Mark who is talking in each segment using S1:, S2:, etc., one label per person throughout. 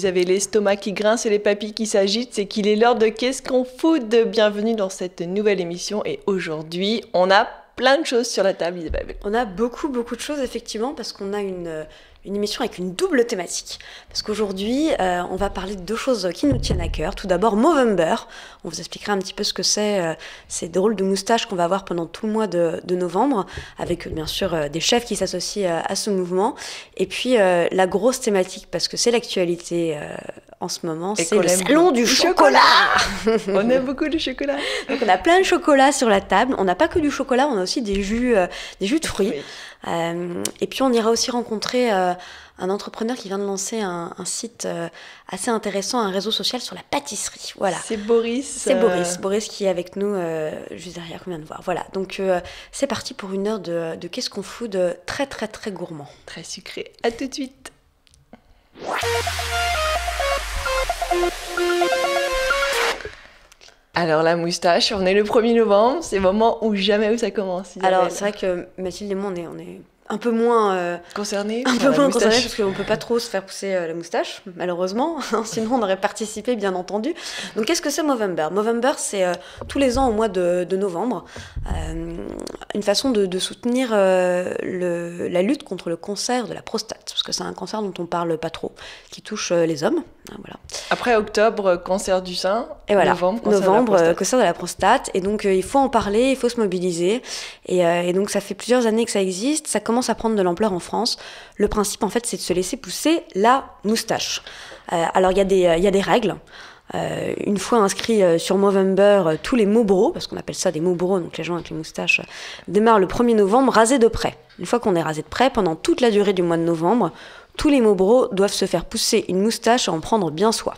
S1: vous avez l'estomac qui grince et les papilles qui s'agitent, c'est qu'il est l'heure de Qu'est-ce qu'on fout de bienvenue dans cette nouvelle émission. Et aujourd'hui, on a plein de choses sur la table, Isabelle.
S2: On a beaucoup de choses, effectivement, parce qu'on a une émission avec une double thématique. Parce qu'aujourd'hui, on va parler de deux choses qui nous tiennent à cœur. Tout d'abord, Movember. On vous expliquera un petit peu ce que c'est, ces drôles de moustaches qu'on va avoir pendant tout le mois de novembre, avec bien sûr des chefs qui s'associent à ce mouvement. Et puis, la grosse thématique, parce que c'est l'actualité en ce moment, c'est le salon du chocolat.
S1: On aime beaucoup le chocolat.
S2: Donc, on a plein de chocolat sur la table. On n'a pas que du chocolat, on a aussi des jus de fruits. Oui. Et puis on ira aussi rencontrer un entrepreneur qui vient de lancer un site assez intéressant, un réseau social sur la pâtisserie. Voilà.
S1: C'est Boris.
S2: C'est Boris qui est avec nous juste derrière qu'on vient de voir. Voilà, donc c'est parti pour une heure de Qu'est-ce qu'on fout de très très très gourmand.
S1: Très sucré. À tout de suite. Alors la moustache, on est le 1er novembre, c'est le moment où jamais où ça commence. Isabelle.
S2: Alors c'est vrai que Mathilde et moi on est un peu moins
S1: concernés
S2: parce qu'on peut pas trop se faire pousser la moustache, malheureusement, sinon on aurait participé bien entendu. Donc qu'est-ce que c'est Movember ? Movember, c'est tous les ans au mois de novembre, une façon de soutenir la lutte contre le cancer de la prostate, parce que c'est un cancer dont on parle pas trop, qui touche les hommes. Voilà.
S1: Après octobre, cancer du sein,
S2: et voilà.
S1: Novembre,
S2: cancer de la prostate, et donc il faut en parler, il faut se mobiliser, et donc ça fait plusieurs années que ça existe, ça commence à prendre de l'ampleur en France. Le principe en fait c'est de se laisser pousser la moustache. Alors il y a des règles. Une fois inscrits sur Movember, tous les mobros, parce qu'on appelle ça des mobros, donc les gens avec les moustaches, démarrent le 1er novembre rasés de près. Une fois qu'on est rasé de près, pendant toute la durée du mois de novembre, tous les mobros doivent se faire pousser une moustache et en prendre bien soin.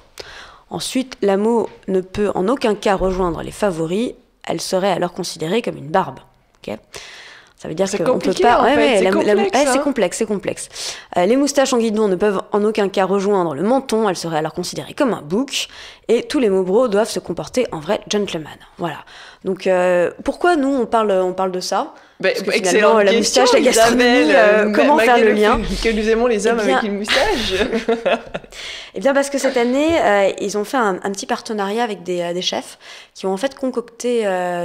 S2: Ensuite, la mo ne peut en aucun cas rejoindre les favoris, elle serait alors considérée comme une barbe. Okay ? Ça veut dire qu'on peut pas. C'est complexe. Les moustaches en guidon ne peuvent en aucun cas rejoindre le menton. Elles seraient alors considérées comme un bouc. Et tous les mobros doivent se comporter en vrai gentleman. Voilà. Donc pourquoi nous on parle de ça ? Parce que finalement, la moustache, la gastronomie, comment faire le lien ?
S1: Que nous aimons les hommes avec une moustache.
S2: Eh bien, parce que cette année, ils ont fait un petit partenariat avec des chefs qui ont en fait concocté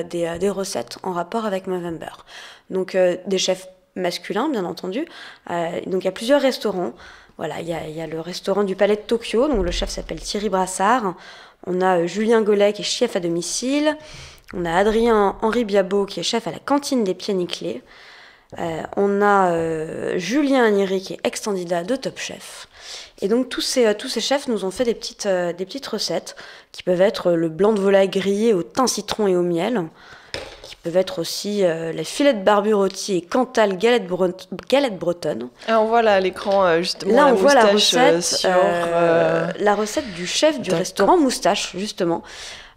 S2: des recettes en rapport avec Movember. Donc, des chefs masculins, bien entendu. Donc, il y a plusieurs restaurants. Voilà, il y a le restaurant du Palais de Tokyo, donc le chef s'appelle Thierry Brassard. On a Julien Gollet, qui est chef à domicile. On a Adrien-Henri Biabot, qui est chef à la cantine des Pieds Nickelés. On a Julien Agnéry, qui est ex-candidat de Top Chef. Et donc, tous ces chefs nous ont fait des petites recettes qui peuvent être le blanc de volaille grillé au thym, citron et au miel, qui peuvent être aussi la filette de barbu rôti et Cantal galette bretonne.
S1: Ah, on voit là à l'écran justement
S2: là,
S1: la
S2: on voit la
S1: recette,
S2: la recette du chef du restaurant Moustache, justement.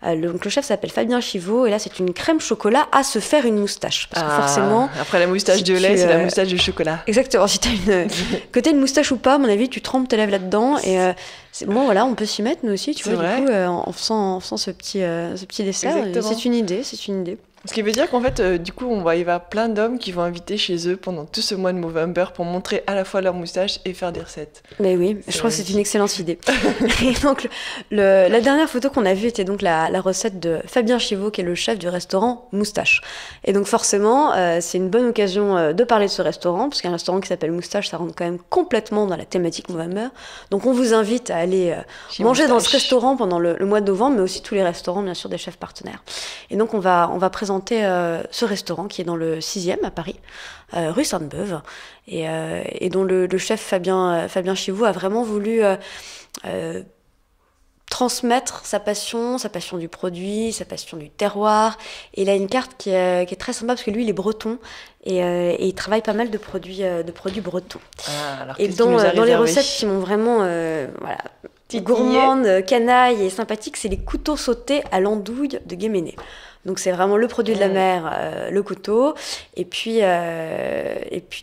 S2: Donc le chef s'appelle Fabien Chivot et là c'est une crème chocolat à se faire une moustache parce que forcément
S1: après la moustache de lait c'est la moustache de chocolat.
S2: Exactement, si que t'as une moustache ou pas, à mon avis tu trempes tes lèvres là-dedans et bon voilà, on peut s'y mettre nous aussi, tu vois, du coup en faisant ce petit dessert. C'est une idée.
S1: Ce qui veut dire qu'en fait, du coup, on va y avoir plein d'hommes qui vont inviter chez eux pendant tout ce mois de Movember pour montrer à la fois leur moustache et faire des recettes.
S2: Mais oui, je crois que c'est une excellente idée. Et donc, la dernière photo qu'on a vue était donc la recette de Fabien Chivot, qui est le chef du restaurant Moustache. Et donc, forcément, c'est une bonne occasion de parler de ce restaurant, parce qu'un restaurant qui s'appelle Moustache, ça rentre quand même complètement dans la thématique Movember. Donc, on vous invite à aller manger dans ce restaurant pendant le mois de novembre, mais aussi tous les restaurants, bien sûr, des chefs partenaires. Et donc, on va présenter ce restaurant qui est dans le 6e à Paris, rue Sainte-Beuve, et dont le chef Fabien Chivot a vraiment voulu transmettre sa passion du produit, sa passion du terroir. Et il a une carte qui est très sympa parce que lui, il est breton et il travaille pas mal de produits bretons.
S1: Alors
S2: et dans les recettes qui m'ont vraiment gourmandes, canailles et sympathiques, c'est les couteaux sautés à l'andouille de Guéméné. Donc c'est vraiment le produit de la mer, le couteau, et puis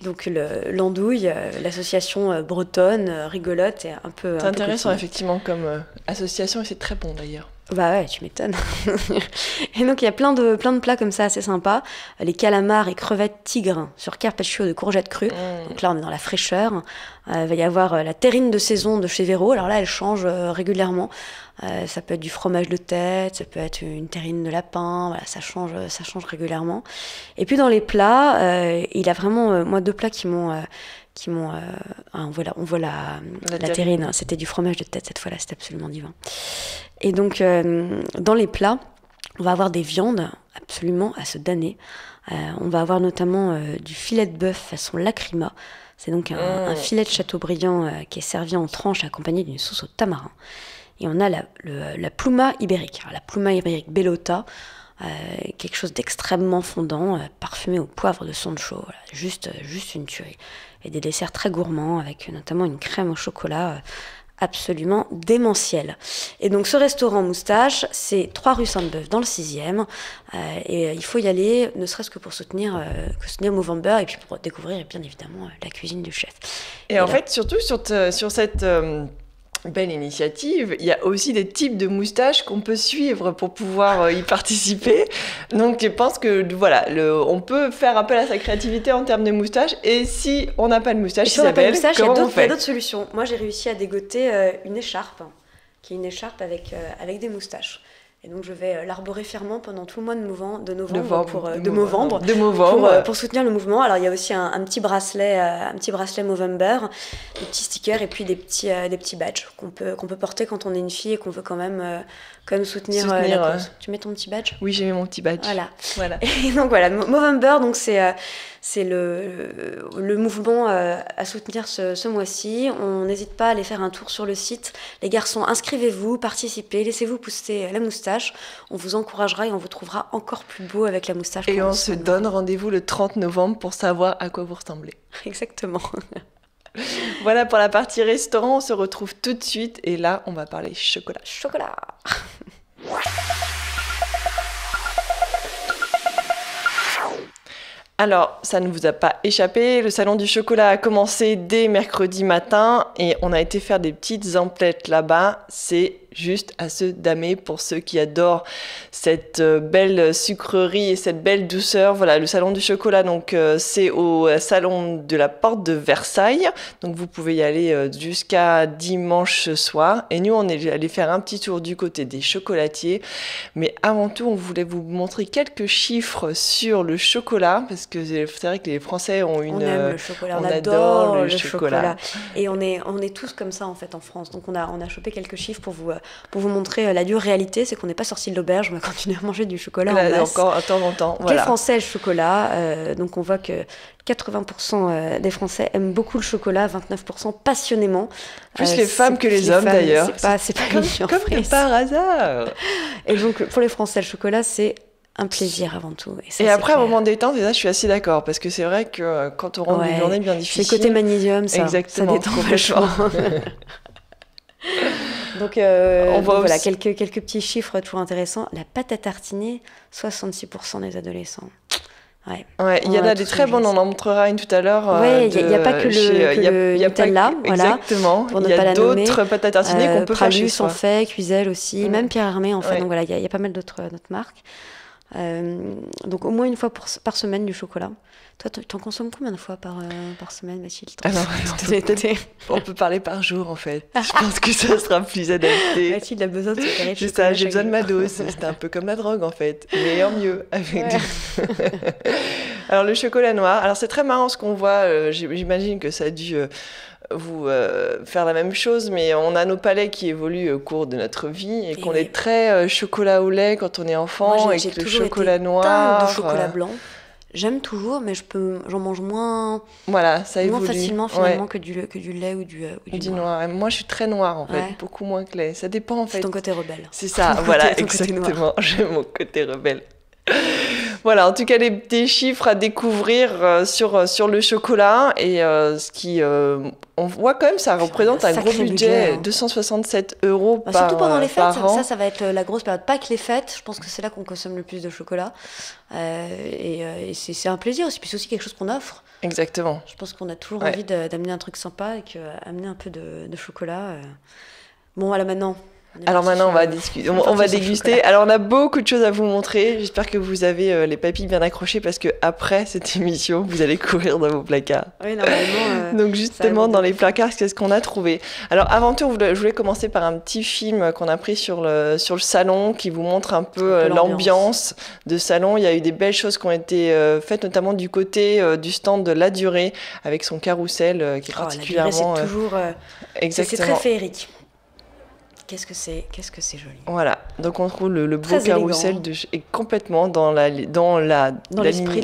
S2: donc l'andouille, l'association bretonne, rigolote et un peu.
S1: C'est intéressant effectivement comme association et c'est très bon d'ailleurs.
S2: Bah ouais, tu m'étonnes. Et donc il y a plein de plats comme ça assez sympas. Les calamars et crevettes tigres sur carpaccio de courgettes crues. Donc là on est dans la fraîcheur. Il va y avoir la terrine de saison de chez Véro. Alors là elle change régulièrement. Ça peut être du fromage de tête, ça peut être une terrine de lapin. Voilà, ça change régulièrement. Et puis dans les plats, il a vraiment moi 2 plats qui m'ont on voit la terrine. C'était du fromage de tête cette fois-là, c'était absolument divin. Et donc, dans les plats, on va avoir des viandes absolument à se damner. On va avoir notamment du filet de bœuf façon lacryma. C'est donc un filet de Châteaubriand qui est servi en tranches accompagné d'une sauce au tamarin. Et on a la pluma ibérique. Alors, la pluma ibérique bellota, quelque chose d'extrêmement fondant, parfumé au poivre de Sancho. Voilà, juste une tuerie. Et des desserts très gourmands avec notamment une crème au chocolat absolument démentielle. Et donc ce restaurant Moustache, c'est 3 rue Sainte-Beuve dans le 6e. Et il faut y aller, ne serait-ce que pour soutenir Movember et puis pour découvrir bien évidemment la cuisine du chef.
S1: Et en fait, surtout sur cette belle initiative, il y a aussi des types de moustaches qu'on peut suivre pour pouvoir y participer. Donc je pense que voilà, on peut faire appel à sa créativité en termes de moustaches. Et si on n'a pas de moustache, Isabelle, comment on fait ?
S2: Il y a d'autres solutions. Moi j'ai réussi à dégoter une écharpe, qui est une écharpe avec des moustaches. Et donc je vais l'arborer fièrement pendant tout le mois de novembre pour soutenir le mouvement. Alors il y a aussi un petit bracelet Movember, des petits stickers et puis des petits badges qu'on peut porter quand on est une fille et qu'on veut quand même soutenir la cause. Tu mets ton petit badge ?
S1: Oui, j'ai mis mon petit badge.
S2: Voilà. Et donc voilà, Movember, donc c'est le mouvement à soutenir ce mois-ci. On n'hésite pas à aller faire un tour sur le site. Les garçons, inscrivez-vous, participez, laissez-vous pousser la moustache. On vous encouragera et on vous trouvera encore plus beau avec la moustache.
S1: Et on se donne rendez-vous le 30 novembre pour savoir à quoi vous ressemblez.
S2: Exactement.
S1: Voilà pour la partie restaurant. On se retrouve tout de suite. Et là, on va parler chocolat.
S2: Chocolat.
S1: Alors, ça ne vous a pas échappé, le salon du chocolat a commencé dès mercredi matin et on a été faire des petites emplettes là-bas. C'est juste à se damer pour ceux qui adorent cette belle sucrerie et cette belle douceur. Voilà, le salon du chocolat, donc c'est au salon de la Porte de Versailles. Donc vous pouvez y aller jusqu'à dimanche soir. Et nous, on est allé faire un petit tour du côté des chocolatiers. Mais avant tout, on voulait vous montrer quelques chiffres sur le chocolat parce que c'est vrai que les Français ont
S2: on aime le chocolat, on adore le chocolat. Et on est tous comme ça en fait en France. Donc on a chopé quelques chiffres pour vous montrer la dure réalité, c'est qu'on n'est pas sorti de l'auberge, on va continuer à manger du chocolat en masse.
S1: Encore un temps en temps.
S2: Voilà. Les Français le chocolat, donc on voit que 80% des Français aiment beaucoup le chocolat, 29% passionnément.
S1: Plus les femmes que les hommes d'ailleurs.
S2: C'est pas
S1: comme par hasard.
S2: Et donc pour les Français, le chocolat c'est un plaisir avant tout.
S1: Et après, un moment détente, et là, je suis assez d'accord, parce que c'est vrai que quand on rentre une journée bien difficile...
S2: C'est le côté magnésium, ça.
S1: Exactement,
S2: ça détend vachement. Donc, on voit voilà, quelques petits chiffres toujours intéressants. La pâte à tartiner, 66% des adolescents.
S1: Ouais, il y en a des très bonnes, on en montrera une tout à l'heure.
S2: Oui, il n'y a pas que le Nutella.
S1: Exactement,
S2: voilà,
S1: il y a d'autres pâtes à tartiner qu'on peut faire chez soi.
S2: Pralus, en fait, Cuiselle aussi, même Pierre Hermé en fait. Donc voilà, il y a pas mal d'autres marques. Donc au moins une fois par semaine du chocolat. Toi, t'en consommes combien de fois par semaine, Mathilde?
S1: Alors, on peut parler par jour en fait. Je pense que ça sera plus adapté.
S2: Mathilde a besoin de se carrer de
S1: chocolat. C'est ça, j'ai besoin de ma dose. C'est un peu comme la drogue en fait, mais en mieux. Alors le chocolat noir. Alors c'est très marrant ce qu'on voit. J'imagine que ça a dû vous faire la même chose, mais on a nos palais qui évoluent au cours de notre vie et qu'on est très chocolat au lait quand on est enfant.
S2: Moi,
S1: et que le chocolat noir,
S2: de chocolat blanc. J'aime toujours, mais j'en mange moins.
S1: Voilà, ça évolue.
S2: Moins facilement finalement que du lait ou du
S1: noir. Et moi, je suis très noire en fait, beaucoup moins que lait. Ça dépend en fait.
S2: C'est ton côté rebelle.
S1: C'est ça, voilà, exactement. J'aime mon côté rebelle. Voilà, en tout cas, les petits chiffres à découvrir sur le chocolat. Et ce qui, on voit quand même, ça représente un gros budget, 267 € par an.
S2: Surtout pendant les fêtes, ça va être la grosse période. Pas que les fêtes, je pense que c'est là qu'on consomme le plus de chocolat. Et c'est un plaisir aussi, puis c'est aussi quelque chose qu'on offre.
S1: Exactement.
S2: Je pense qu'on a toujours envie d'amener un truc sympa et qu'amener un peu de chocolat. Bon, voilà, maintenant...
S1: Alors maintenant, on va déguster. Alors, on a beaucoup de choses à vous montrer. J'espère que vous avez les papilles bien accrochées parce que après cette émission, vous allez courir dans vos placards.
S2: Oui, normalement.
S1: Donc justement, dans les placards, qu'est-ce qu'on a trouvé? Alors, avant tout, je voulais commencer par un petit film qu'on a pris sur le salon qui vous montre un peu l'ambiance de salon. Il y a eu des belles choses qui ont été faites, notamment du côté du stand de La Durée avec son carrousel qui est particulièrement...
S2: La Durée, c'est toujours...
S1: exactement.
S2: C'est très féerique. Qu'est-ce que c'est joli.
S1: Voilà, donc on trouve le beau carrousel et complètement dans l'esprit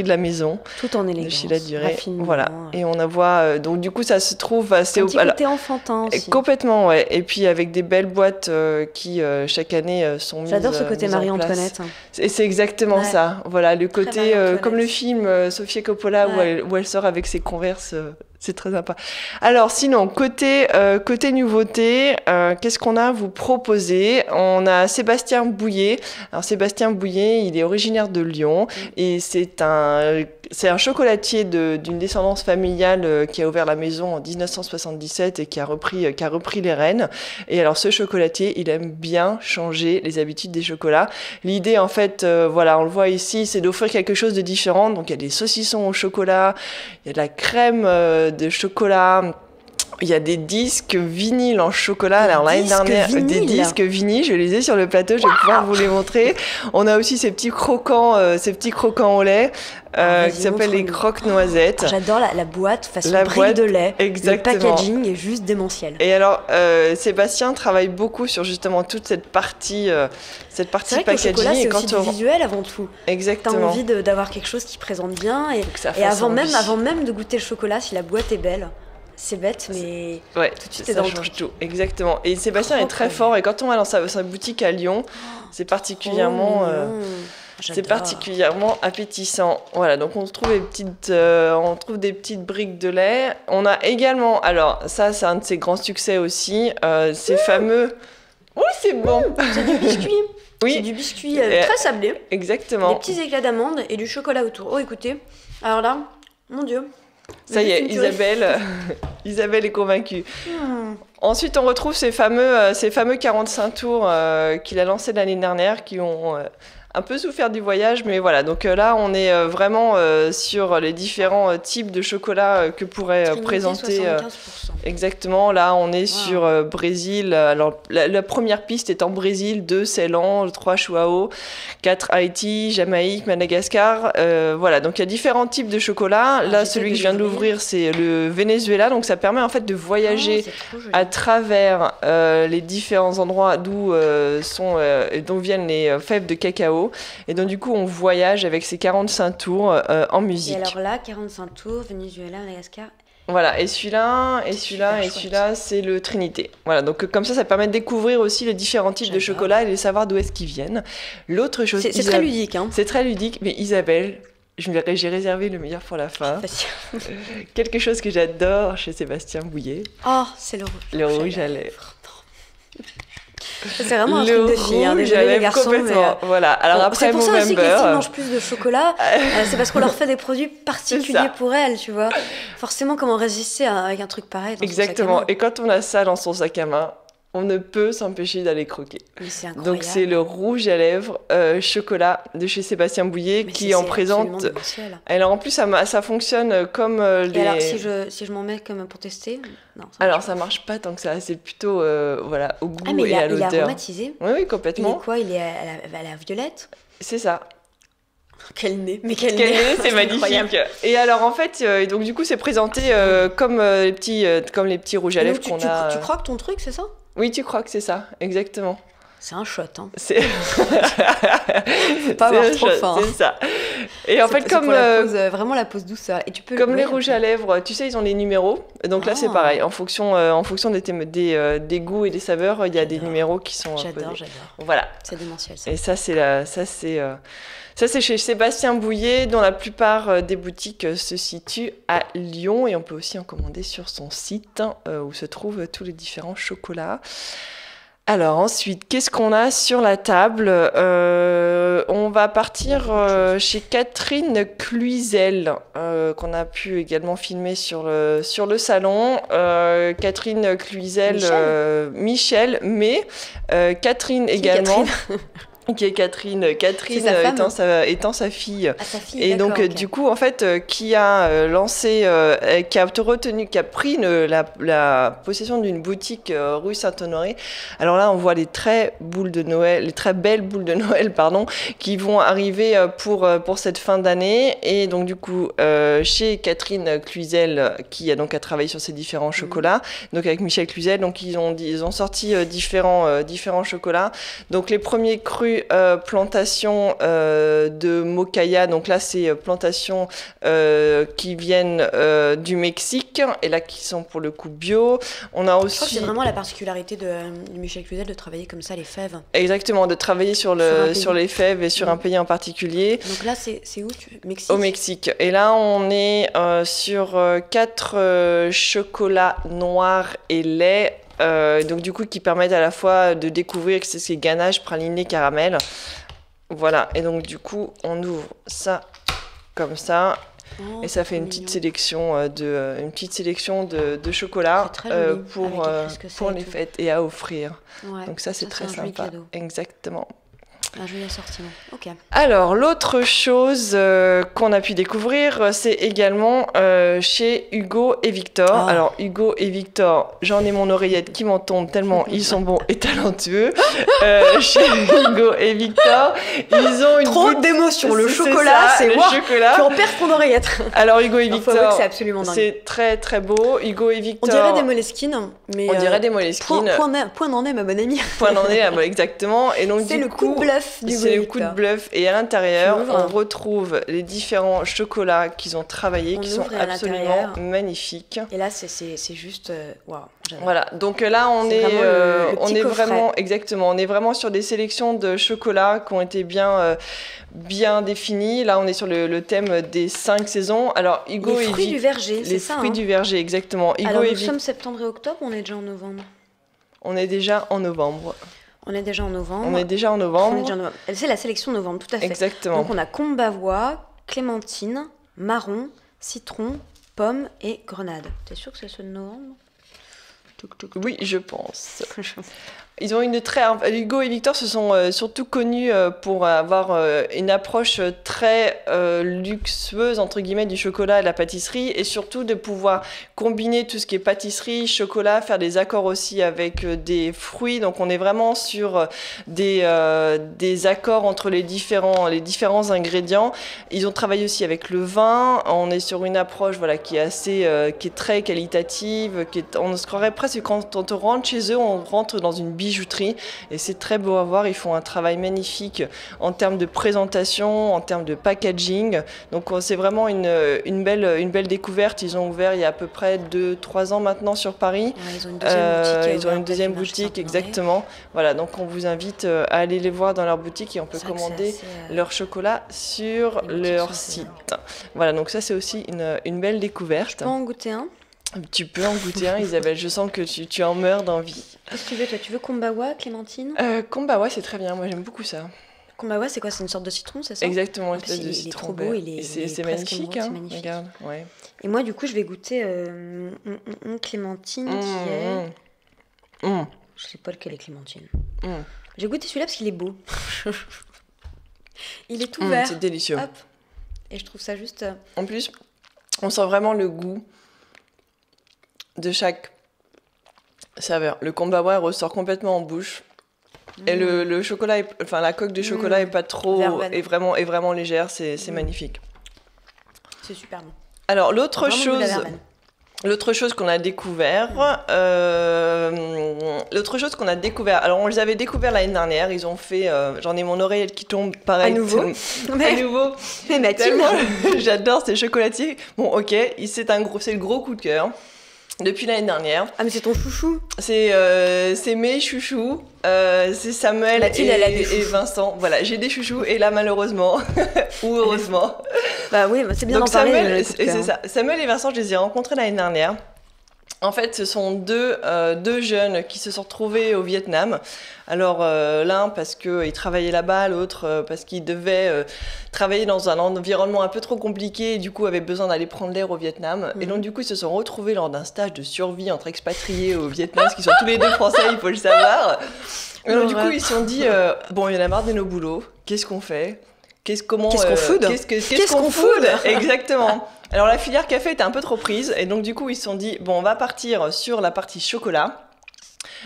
S1: de la maison.
S2: Tout en élégance,
S1: de chez La Durée.
S2: Raffinement.
S1: Voilà, et on voit, donc du coup ça se trouve assez...
S2: Un petit côté enfantin aussi.
S1: Complètement, ouais, et puis avec des belles boîtes qui chaque année sont mises en place.
S2: J'adore ce côté Marie-Antoinette.
S1: Et c'est exactement ça, voilà, le côté, comme le film Sofia Coppola où elle sort avec ses Converse... C'est très sympa. Alors sinon, côté nouveauté, qu'est-ce qu'on a à vous proposer? On a Sébastien Bouillet. Alors Sébastien Bouillet, il est originaire de Lyon et c'est un chocolatier d'une descendance familiale qui a ouvert la maison en 1977 et qui a repris les rênes. Et alors ce chocolatier, il aime bien changer les habitudes des chocolats. L'idée en fait, voilà, on le voit ici, c'est d'offrir quelque chose de différent. Donc il y a des saucissons au chocolat, il y a de la crème de chocolat, il y a des disques vinyles en chocolat. Alors l'année dernière, des disques vinyles, je les ai sur le plateau, je vais pouvoir vous les montrer. On a aussi ces petits croquants au lait qui s'appellent les croque-noisettes.
S2: J'adore la boîte façon brique de lait.
S1: Exactement.
S2: Le packaging est juste démentiel.
S1: Et alors Sébastien travaille beaucoup sur justement toute cette partie packaging.
S2: Le chocolat, c'est aussi du visuel avant tout.
S1: Exactement.
S2: T'as envie d'avoir quelque chose qui présente bien et avant même de goûter le chocolat, si la boîte est belle. C'est bête, mais
S1: ouais,
S2: tout de suite t'es dans le truc.
S1: Tout. Exactement. Et Sébastien est très fort. Et quand on va dans sa boutique à Lyon, c'est particulièrement appétissant. Voilà, donc on trouve des petites briques de lait. On a également, alors ça c'est un de ses grands succès aussi, ces fameux... Oui, c'est bon.
S2: C'est du biscuit.
S1: Oui.
S2: C'est du biscuit très sablé.
S1: Exactement.
S2: Des petits éclats d'amande et du chocolat autour. Oh, écoutez, alors là, mon Dieu.
S1: Ça y est, Isabelle est convaincue. Ensuite, on retrouve ces fameux 45 tours qu'il a lancés l'année dernière, qui ont un peu souffert du voyage, mais voilà. Donc là, on est vraiment sur les différents types de chocolat que pourrait présenter.
S2: 75%.
S1: Exactement. Là, on est sur Brésil. Alors, la première piste est en Brésil, 2 Ceylan, 3 Chuao, 4 Haïti, Jamaïque, Madagascar. Voilà. Donc, il y a différents types de chocolat. Là, celui que je viens d'ouvrir, c'est le Venezuela. Donc, ça permet en fait de voyager à travers les différents endroits dont viennent les fèves de cacao. Et donc, du coup, on voyage avec ces 45 tours en musique.
S2: Et alors là, 45 tours, Venezuela, Madagascar.
S1: Voilà, et celui-là, c'est le Trinité. Voilà, donc comme ça permet de découvrir aussi les différents types de chocolat et de savoir d'où est-ce qu'ils viennent. L'autre chose...
S2: C'est très ludique, hein.
S1: C'est très ludique, mais Isabelle, j'ai réservé le meilleur pour la fin. Quelque chose que j'adore chez Sébastien Bouillet.
S2: Oh, c'est le
S1: rouge à lèvres.
S2: C'est vraiment un truc de fille, hein, désolé les garçons. Mais
S1: voilà. Alors après,
S2: c'est pour ça aussi que les filles mangent plus de chocolat. C'est parce qu'on leur fait des produits particuliers pour elles, tu vois. Forcément, comment résister avec un truc pareil dans
S1: Exactement.
S2: Son sac à main.
S1: Et quand on a ça dans son sac à main, on ne peut s'empêcher d'aller croquer.
S2: Mais c'est incroyable.
S1: Donc c'est le rouge à lèvres chocolat de chez Sébastien Bouillet qui en présente. Alors en plus ça fonctionne comme les.
S2: Et alors si je m'en mets comme pour tester, non.
S1: Ça marche pas tant que ça. C'est plutôt voilà au goût et à l'odeur.
S2: Il est aromatisé.
S1: Oui complètement.
S2: Il est quoi? Il est à la violette.
S1: C'est ça.
S2: Quel nez,
S1: c'est magnifique. Et alors en fait, donc du coup c'est présenté comme les petits rouges à lèvres qu'on a.
S2: Tu croques ton truc, c'est ça?
S1: Oui, tu croques, c'est ça, exactement.
S2: C'est un shot, hein.
S1: C'est
S2: pas avoir trop faim.
S1: C'est ça. Et en fait, comme
S2: vraiment la pause douceur. Et tu peux
S1: comme les rouges à lèvres, tu sais, ils ont les numéros. Donc là, c'est pareil. En fonction des goûts et des saveurs, il y a des numéros qui sont.
S2: J'adore.
S1: Voilà.
S2: C'est démentiel. Ça.
S1: Et ça, c'est chez Sébastien Bouillet, dont la plupart des boutiques se situent à Lyon. Et on peut aussi en commander sur son site, où se trouvent tous les différents chocolats. Alors ensuite, qu'est-ce qu'on a sur la table? On va partir chez Catherine Cluzel, qu'on a pu également filmer sur le salon. Catherine Cluzel, Michel, mais Catherine également. Qui est Catherine étant sa fille.
S2: Ah, sa fille,
S1: et donc
S2: ok.
S1: du coup en fait qui a lancé qui a pris la possession d'une boutique rue Saint-Honoré. Alors là on voit les très belles boules de Noël pardon, qui vont arriver pour cette fin d'année. Et donc du coup chez Catherine Cluzel qui a donc à travailler sur ces différents chocolats, donc avec Michel Cluzel, donc ils ont sorti différents chocolats. Donc les premiers crus plantations de Mocaya, donc là c'est plantations qui viennent du Mexique et là qui sont pour le coup bio. On a aussi.
S2: Je crois que c'est vraiment la particularité de Michel Cluzel de travailler comme ça les fèves.
S1: Exactement, de travailler sur les fèves et sur un pays en particulier.
S2: Donc là c'est où Mexique.
S1: Au Mexique. Et là on est sur 4 chocolats noirs et lait. Donc du coup qui permettent à la fois de découvrir ces ganaches praliné caramel. Voilà, et donc du coup on ouvre ça comme ça. Et ça fait une petite sélection de chocolat pour les fêtes et à offrir.
S2: Ouais,
S1: donc ça c'est très sympa. Exactement.
S2: Un joli assortiment. Ok.
S1: Alors, l'autre chose qu'on a pu découvrir, c'est également chez Hugo et Victor. Oh. Alors, Hugo et Victor, j'en ai mon oreillette qui m'en tombe tellement ils sont bons et talentueux. Chez Hugo et Victor, ils ont une
S2: trop d'émotions. Le chocolat, c'est moi. Tu en perds ton oreillette.
S1: Alors, Hugo et Victor,
S2: c'est absolument dingue.
S1: C'est très très beau. Hugo et Victor.
S2: On dirait des Moleskine, mais
S1: on dirait des Moleskine.
S2: Point d'en est, ma bonne amie.
S1: Point d'en est, exactement. Et donc
S2: c'est le coup de bluff.
S1: C'est le coup de bluff. Et à l'intérieur, on retrouve les différents chocolats qu'ils ont travaillés, qui sont absolument magnifiques.
S2: Et là, c'est juste waouh.
S1: Voilà. Donc là, on est vraiment exactement. On est vraiment sur des sélections de chocolats qui ont été bien définies. Là, on est sur le thème des 5 saisons. Alors, Hugo
S2: les fruits du verger, c'est ça.
S1: Les fruits du verger, exactement. Hugo
S2: alors, nous sommes septembre et octobre. On est déjà en novembre.
S1: On est déjà en novembre.
S2: C'est la sélection novembre, tout à fait.
S1: Exactement.
S2: Donc on a Combavoie, clémentine, marron, citron, pomme et grenade. T'es sûr que c'est ceux de novembre ?
S1: Oui, je pense. Ils ont Hugo et Victor se sont surtout connus pour avoir une approche très luxueuse entre guillemets du chocolat et de la pâtisserie, et surtout de pouvoir combiner tout ce qui est pâtisserie, chocolat, faire des accords aussi avec des fruits. Donc on est vraiment sur des accords entre les différents ingrédients. Ils ont travaillé aussi avec le vin. On est sur une approche qui est très qualitative, on se croirait presque quand on rentre chez eux, on rentre dans une bijouterie, et c'est très beau à voir. Ils font un travail magnifique en termes de présentation, en termes de packaging. Donc c'est vraiment une belle découverte. Ils ont ouvert il y a à peu près 2-3 ans maintenant sur Paris.
S2: Ouais,
S1: ils ont une deuxième boutique, exactement. Voilà, donc on vous invite à aller les voir dans leur boutique, et on peut commander leur chocolat sur leur site. Voilà, donc ça c'est aussi une belle découverte.
S2: Je peux en goûter un ?
S1: Tu peux en goûter un, Isabelle. Je sens que tu en meurs d'envie.
S2: Qu'est-ce que tu veux, toi ? Tu veux Combavoie, clémentine ?
S1: Combavoie, c'est très bien. Moi, j'aime beaucoup ça.
S2: Combavoie, c'est quoi ? C'est une sorte de citron, c'est ça ?
S1: Exactement, une espèce de citron.
S2: Il est trop beau,
S1: c'est magnifique, hein.
S2: Magnifique.
S1: Regarde, ouais.
S2: Et moi, du coup, je vais goûter clémentine qui est... Je sais pas lequel est clémentine. J'ai goûté celui-là parce qu'il est beau. Il est tout vert.
S1: C'est délicieux.
S2: Hop. Et je trouve ça juste...
S1: En plus, on sent vraiment le goût de chaque saveur. Le Combavoie ressort complètement en bouche. Et le chocolat, la coque de chocolat est pas trop, est vraiment légère. C'est magnifique.
S2: C'est super bon.
S1: Alors l'autre chose qu'on a découvert, alors on les avait découverts l'année dernière. Ils ont fait, j'en ai mon oreillette qui tombe, pareil.
S2: À nouveau.
S1: Mais Mathilde, j'adore ces chocolatiers. Bon, ok, c'est le gros coup de cœur. Depuis l'année dernière.
S2: Ah, mais c'est ton chouchou.
S1: C'est mes chouchous. C'est Samuel et Vincent. Voilà, j'ai des chouchous, et là, malheureusement, ou heureusement.
S2: Bah oui, c'est bien d'en parler.
S1: C'est ça. Samuel et Vincent, je les ai rencontrés l'année dernière. En fait, ce sont deux jeunes qui se sont retrouvés au Vietnam. Alors, l'un parce qu'il travaillait là-bas, l'autre parce qu'il devait travailler dans un environnement un peu trop compliqué et du coup avait besoin d'aller prendre l'air au Vietnam. Et donc, du coup, ils se sont retrouvés lors d'un stage de survie entre expatriés au Vietnam, parce qu'ils sont tous les deux français, il faut le savoir. Et donc, du coup, ils se sont dit, bon, il y en a marre de nos boulots, qu'est-ce qu'on fait ? Qu'est-ce qu'on food ? Qu'est-ce qu'on food ? Exactement. Alors la filière café était un peu trop prise et donc du coup ils se sont dit bon on va partir sur la partie chocolat.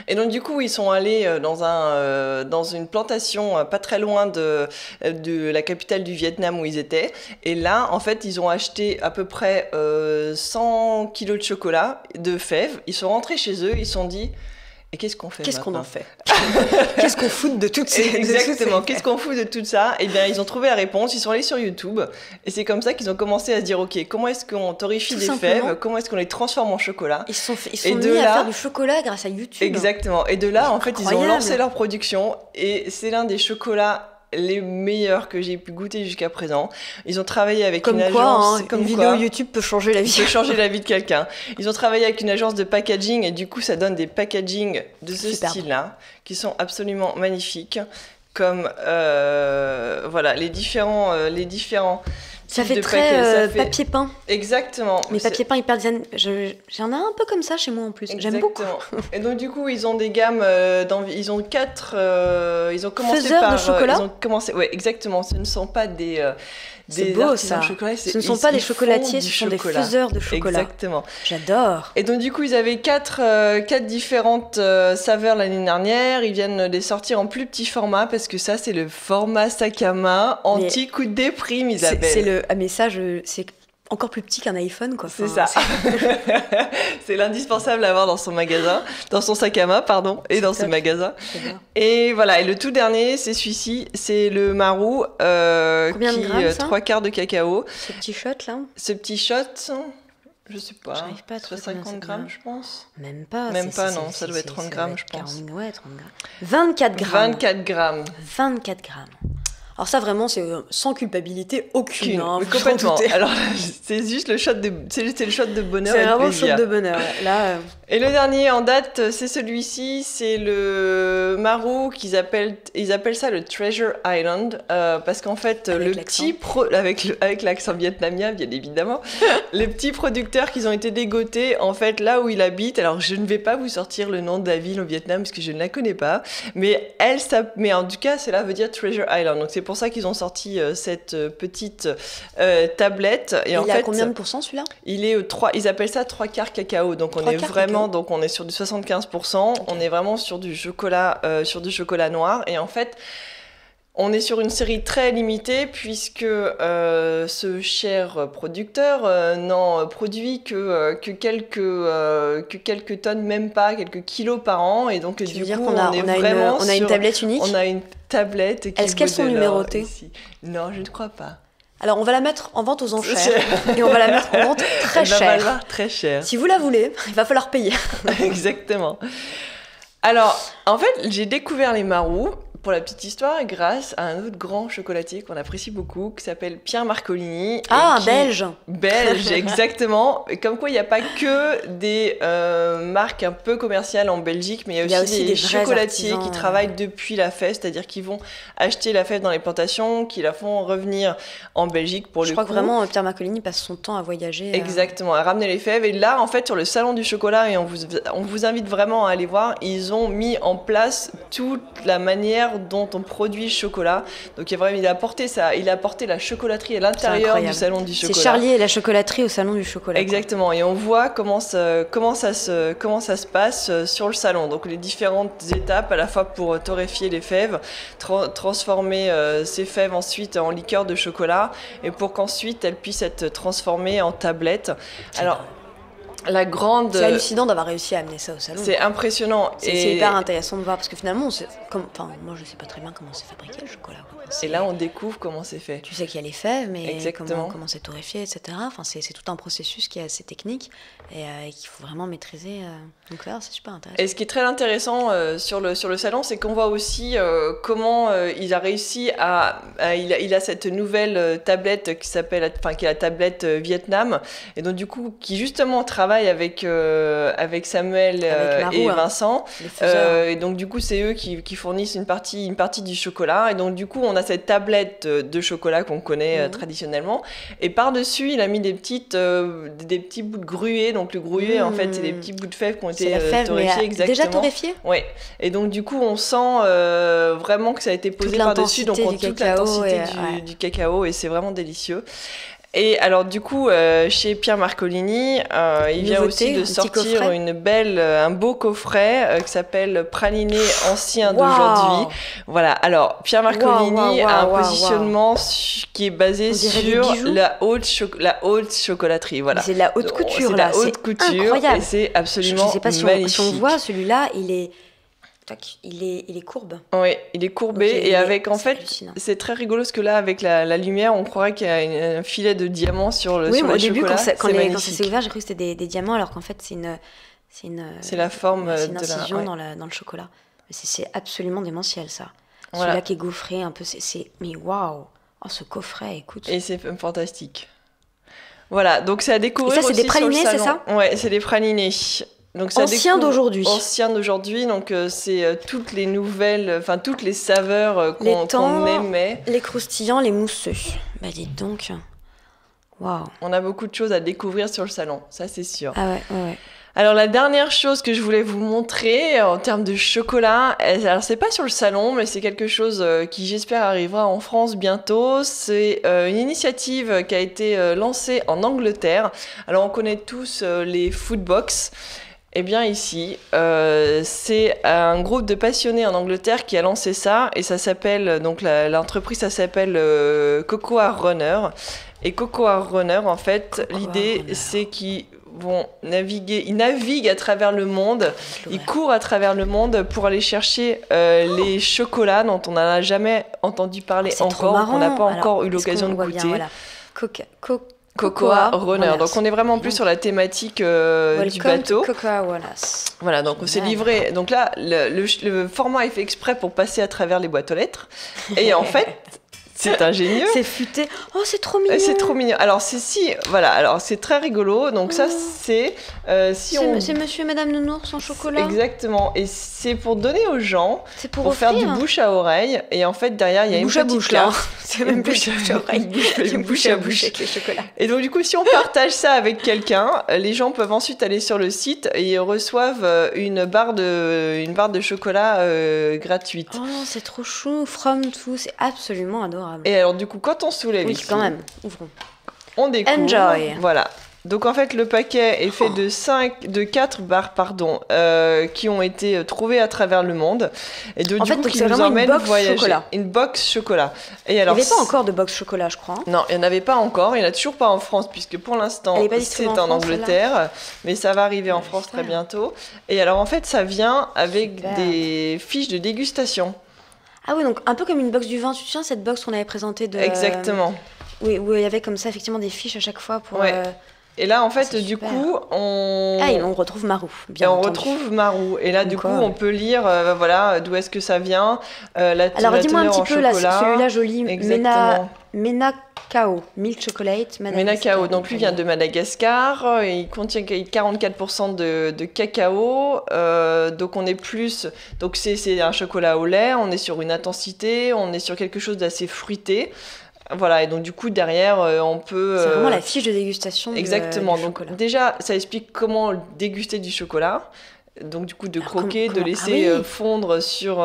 S1: Et donc du coup ils sont allés dans une plantation pas très loin de la capitale du Vietnam où ils étaient. Et là en fait ils ont acheté à peu près 100 kilos de chocolat, de fèves. Ils sont rentrés chez eux, ils se sont dit et qu'est-ce qu'on fait
S2: Qu'est-ce
S1: maintenant ?
S2: qu'on en fait ? Qu'est-ce qu'on fout de toutes ces...
S1: Exactement, qu'est-ce qu'on fout de tout ça ? Eh bien, ils ont trouvé la réponse, ils sont allés sur YouTube, et c'est comme ça qu'ils ont commencé à se dire, ok, comment est-ce qu'on torréfie des fèves ? Comment est-ce qu'on les transforme en chocolat ?
S2: Ils sont mis à faire du chocolat grâce à YouTube.
S1: Exactement, et de là, en fait, ils ont lancé leur production, et c'est l'un des chocolats les meilleurs que j'ai pu goûter jusqu'à présent. Ils ont travaillé avec une agence...
S2: Comme une vidéo YouTube peut changer la vie.
S1: Peut changer la vie de quelqu'un. Ils ont travaillé avec une agence de packaging et du coup, ça donne des packaging de ce style-là qui sont absolument magnifiques. Comme, voilà, les différents
S2: ça fait très papier peint.
S1: Exactement.
S2: Mais papier peint hyper design. J'en ai un peu comme ça chez moi en plus.
S1: Exactement.
S2: J'aime beaucoup.
S1: Et donc du coup ils ont des gammes ils ont 4 ils ont commencé
S2: faiseurs
S1: par
S2: de chocolat.
S1: Ouais exactement. Ce ne sont pas des
S2: c'est beau ça. Ce ne sont pas des chocolatiers, ce sont des faiseurs de chocolat.
S1: Exactement.
S2: J'adore.
S1: Et donc du coup ils avaient 4 différentes saveurs l'année dernière. Ils viennent les sortir en plus petit format parce que ça c'est le format sac à main anti-coup de déprime Isabelle.
S2: Mais ça c'est encore plus petit qu'un iPhone quoi.
S1: C'est ça. C'est l'indispensable à avoir dans son magasin, dans son sac à main pardon, et dans ce magasin. Et voilà, et le tout dernier, c'est celui-ci, c'est le Marou
S2: Combien de grammes,
S1: 3/4 de cacao.
S2: Ce petit shot là.
S1: Ce petit shot, je sais pas.
S2: J'arrive pas à trouver
S1: 50 grammes, je pense.
S2: Même pas.
S1: Non, ça doit être 30 grammes, je pense.
S2: 40, ouais, 30 grammes. 24 grammes.
S1: 24 grammes.
S2: 24 grammes. Alors ça vraiment c'est sans culpabilité aucune. Hein,
S1: mais complètement. Alors c'est juste le shot de bonheur.
S2: C'est
S1: et de
S2: vraiment le
S1: plaisir.
S2: shot de bonheur. Là.
S1: Et le dernier en date c'est celui-ci, c'est le Marou ils appellent ça le Treasure Island parce qu'en fait
S2: avec
S1: l'accent. Avec l'accent vietnamien bien évidemment, les petits producteurs qui ont été dégotés en fait là où il habite. Alors je ne vais pas vous sortir le nom de la ville au Vietnam parce que je ne la connais pas, mais en tout cas cela veut dire Treasure Island. Donc c'est pour ça qu'ils ont sorti cette petite tablette. Et
S2: il
S1: en
S2: est
S1: fait,
S2: à combien de pourcents celui-là ?
S1: Ils appellent ça 3/4 cacao. Donc on est vraiment, donc on est sur du 75%. Okay. On est vraiment sur du chocolat noir. Et en fait, on est sur une série très limitée puisque ce cher producteur n'en produit que quelques tonnes, même pas quelques kilos par an. Et donc du coup, on a
S2: une tablette unique.
S1: On a une tablette.
S2: Est-ce qu'elles sont numérotées ?
S1: Non, je ne crois pas.
S2: Alors on va la mettre en vente aux enchères et on va la mettre en vente très cher.
S1: Elle va valoir très cher.
S2: Si vous la voulez, il va falloir payer.
S1: Exactement. Alors, en fait, j'ai découvert les Marous, pour la petite histoire, grâce à un autre grand chocolatier qu'on apprécie beaucoup, qui s'appelle Pierre Marcolini.
S2: Belge.
S1: Belge, exactement. Et comme quoi, il n'y a pas que des marques un peu commerciales en Belgique, mais il y a aussi des chocolatiers qui travaillent depuis la fève, c'est-à-dire qu'ils vont acheter la fève dans les plantations, qui la font revenir en Belgique pour le coup.
S2: Je crois que vraiment, Pierre Marcolini passe son temps à voyager.
S1: Exactement, à ramener les fèves. Et là, en fait, sur le salon du chocolat, et on vous invite vraiment à aller voir, ils ont mis en place toute la manière dont on produit le chocolat. Donc il a apporté la chocolaterie à l'intérieur du salon du chocolat.
S2: C'est Charlie et la chocolaterie au salon du chocolat.
S1: Exactement, et on voit comment ça se passe sur le salon. Donc les différentes étapes à la fois pour torréfier les fèves, transformer ces fèves ensuite en liqueur de chocolat et pour qu'ensuite elles puissent être transformées en tablettes. Alors c'est
S2: hallucinant d'avoir réussi à amener ça au salon.
S1: C'est impressionnant.
S2: C'est hyper intéressant de voir parce que finalement, moi je sais pas très bien comment c'est fabriqué le chocolat.
S1: Et là, on découvre comment c'est fait.
S2: Tu sais qu'il y a les fèves, mais comment c'est torréfié, etc. Enfin, c'est tout un processus qui est assez technique et qu'il faut vraiment maîtriser. Donc là, c'est super intéressant.
S1: Et ce qui est très intéressant sur le salon, c'est qu'on voit aussi comment il a réussi il a cette nouvelle tablette qui est la tablette Vietnam, et donc du coup, qui justement travaille travaille avec Samuel
S2: Avec Marou,
S1: et
S2: hein,
S1: Vincent.
S2: les faiseurs.
S1: Et donc du coup, c'est eux qui fournissent une partie du chocolat. Et donc du coup, on a cette tablette de chocolat qu'on connaît traditionnellement. Et par-dessus, il a mis des petits bouts de gruyer. Donc le gruyer, en fait, c'est des petits bouts de fèves qui ont été torréfiés. Exactement.
S2: Déjà torréfiés.
S1: Ouais. Et donc du coup, on sent vraiment que ça a été posé par-dessus. Donc on toute l'intensité du cacao et c'est vraiment délicieux. Et alors du coup, chez Pierre Marcolini, il vient aussi de sortir un beau coffret qui s'appelle Praliné ancien d'aujourd'hui. Voilà, alors Pierre Marcolini a un positionnement qui est basé sur la haute chocolaterie. Voilà.
S2: C'est de la haute couture,
S1: c'est
S2: là.
S1: C'est la haute couture
S2: incroyable.
S1: Et c'est absolument
S2: je sais pas
S1: magnifique.
S2: Si on voit celui-là, il est courbe.
S1: Oui, il est courbé et avec en fait,
S2: hallucinant.
S1: C'est très rigolo parce que là, avec la lumière, on croirait qu'il y a un filet de diamant sur le
S2: chocolat. Oui, au début, quand ça s'est ouvert, j'ai cru que c'était des diamants, alors qu'en fait, c'est la forme une incision dans le chocolat. C'est absolument démentiel, ça. Voilà. Celui-là qui est gaufré un peu, mais waouh, ce coffret, écoute.
S1: Et c'est fantastique. Voilà, donc c'est à découvrir.
S2: Et ça, c'est des pralinés, c'est ça ?
S1: Ouais, c'est des pralinés. Donc ça
S2: ancien d'aujourd'hui.
S1: Ancien d'aujourd'hui, donc c'est toutes les nouvelles, enfin toutes les saveurs qu'on aimait.
S2: Les croustillants, les mousseux. Bah dites donc, waouh.
S1: On a beaucoup de choses à découvrir sur le salon, ça c'est sûr.
S2: Ah ouais.
S1: Alors la dernière chose que je voulais vous montrer en termes de chocolat, alors c'est pas sur le salon, mais c'est quelque chose qui j'espère arrivera en France bientôt. C'est une initiative qui a été lancée en Angleterre. Alors on connaît tous les Foodbox. Eh bien ici, c'est un groupe de passionnés en Angleterre qui a lancé ça et ça s'appelle, donc l'entreprise ça s'appelle Cocoa Runner. Et Cocoa Runner, en fait, l'idée c'est qu'ils naviguent à travers le monde, ils courent à travers le monde pour aller chercher les chocolats dont on n'a jamais entendu parler encore, qu'on n'a pas encore eu l'occasion de goûter.
S2: Voilà.
S1: Cocoa Runner. Donc on est vraiment plus sur la thématique du bateau.
S2: Cocoa Wallace.
S1: Voilà, donc on s'est livré. Donc là, le format est fait exprès pour passer à travers les boîtes aux lettres. Et en fait, c'est ingénieux.
S2: C'est futé. Oh, c'est trop mignon.
S1: C'est trop mignon. Alors c'est très rigolo. Donc ça, c'est
S2: c'est Monsieur et Madame Nounours en chocolat.
S1: Exactement. Et c'est pour donner aux gens,
S2: pour
S1: faire du bouche à oreille. Et en fait, derrière, il y a une petite carte.
S2: C'est même plus bouche à oreille.
S1: Une bouche à bouche
S2: avec les chocolats.
S1: Et donc du coup, si on partage ça avec quelqu'un, les gens peuvent ensuite aller sur le site et ils reçoivent une barre de chocolat gratuite.
S2: Oh, c'est trop chou. From tout, c'est absolument adorable.
S1: Et alors du coup, quand on soulève ici,
S2: quand même, ouvrons.
S1: On découvre.
S2: Enjoy.
S1: Voilà. Donc en fait, le paquet est fait de 4 barres, qui ont été trouvées à travers le monde. Et du coup, qui nous emmènent voyager. Une box chocolat. Et alors,
S2: il n'y avait pas encore de box chocolat, je crois.
S1: Non, il n'y en avait pas encore. Il n'y en a toujours pas en France, puisque pour l'instant, c'est en Angleterre. Mais ça va arriver en France très bientôt. Et alors en fait, ça vient avec des fiches de dégustation.
S2: Ah oui, donc un peu comme une box du vin. Tu te souviens cette box qu'on avait présentée de...
S1: Exactement.
S2: Oui, où il y avait comme ça effectivement des fiches à chaque fois pour...
S1: Et là, en fait, du coup,
S2: on retrouve Marou, bien entendu.
S1: On retrouve Marou. Et là, du coup, on peut lire, d'où est-ce que ça vient,
S2: Alors, dis-moi un petit peu, là, celui-là joli,
S1: Exactement.
S2: Menacao, Milk Chocolate, Madagascar.
S1: Menacao, donc lui vient de Madagascar, il contient 44% de cacao, donc on est plus... Donc c'est un chocolat au lait, on est sur une intensité, on est sur quelque chose d'assez fruité. Voilà, et donc du coup derrière on peut...
S2: C'est vraiment la fiche de dégustation.
S1: Exactement,
S2: du
S1: donc
S2: chocolat.
S1: Déjà ça explique comment déguster du chocolat. Donc du coup de croquer, de laisser fondre sur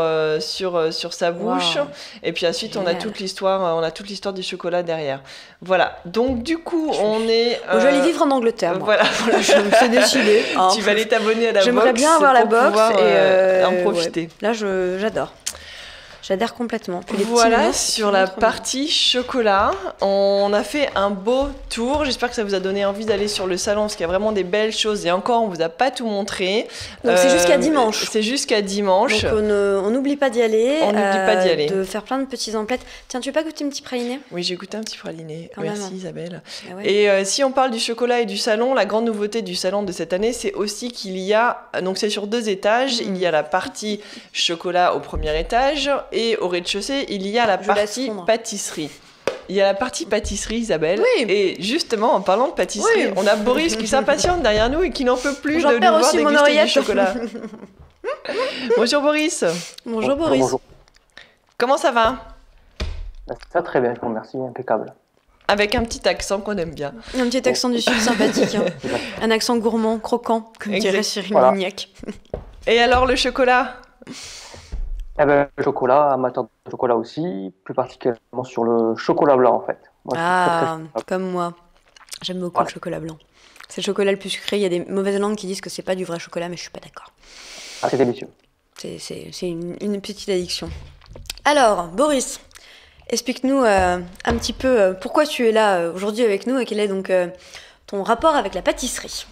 S1: sa bouche. Wow. Et puis ensuite on a toute l'histoire du chocolat derrière. Voilà, donc du coup on est...
S2: je vais aller vivre en Angleterre.
S1: Voilà,
S2: je me suis décidée.
S1: Tu vas aller t'abonner à la box.
S2: J'aimerais bien avoir la box
S1: et en profiter.
S2: Ouais. Là j'adore. J'adhère complètement.
S1: Voilà, sur la partie chocolat, on a fait un beau tour. J'espère que ça vous a donné envie d'aller sur le salon parce qu'il y a vraiment des belles choses. Et encore, on vous a pas tout montré.
S2: Donc c'est jusqu'à dimanche.
S1: C'est jusqu'à dimanche.
S2: Donc on n'oublie pas d'y aller.
S1: On n'oublie pas d'y aller.
S2: De faire plein de petits emplettes. Tiens, tu veux pas goûter un petit praliné ?
S1: Oui, j'ai goûté un petit praliné. Merci Isabelle.
S2: Ah ouais.
S1: Et si on parle du chocolat et du salon, la grande nouveauté du salon de cette année, c'est aussi qu'il y a... Donc c'est sur 2 étages. Il y a la partie chocolat au premier étage et au rez-de-chaussée, il y a la partie pâtisserie. il y a la partie pâtisserie, Isabelle.
S2: Oui.
S1: Et justement, en parlant de pâtisserie,
S2: Oui.
S1: on a Boris qui s'impatiente derrière nous et qui n'en peut plus
S2: J'en
S1: de nous
S2: perds
S1: voir
S2: aussi mon
S1: déguster du
S2: oreillette.
S1: chocolat. Bonjour Boris.
S2: Bonjour Boris.
S3: Bonjour.
S1: Comment ça va?
S3: Ça va très bien, je vous remercie, impeccable.
S1: Avec un petit accent qu'on aime bien.
S2: Un petit accent du sud sympathique. Hein. Un accent gourmand, croquant, comme
S1: Exact.
S2: dirait Cyril
S3: Voilà.
S2: Lignac.
S1: Et alors le chocolat?
S3: Eh ben, le chocolat, amateur de chocolat aussi, plus particulièrement sur le chocolat blanc en fait. Moi, je suis très,
S2: Ah,
S3: très-
S2: comme moi. J'aime beaucoup
S3: Voilà.
S2: le chocolat blanc. C'est le chocolat le plus sucré. Il y a des mauvaises langues qui disent que c'est pas du vrai chocolat, mais je suis pas d'accord.
S3: Ah, c'est délicieux.
S2: C'est une petite addiction. Alors, Boris, explique-nous un petit peu pourquoi tu es là aujourd'hui avec nous et quel est donc ton rapport avec la pâtisserie.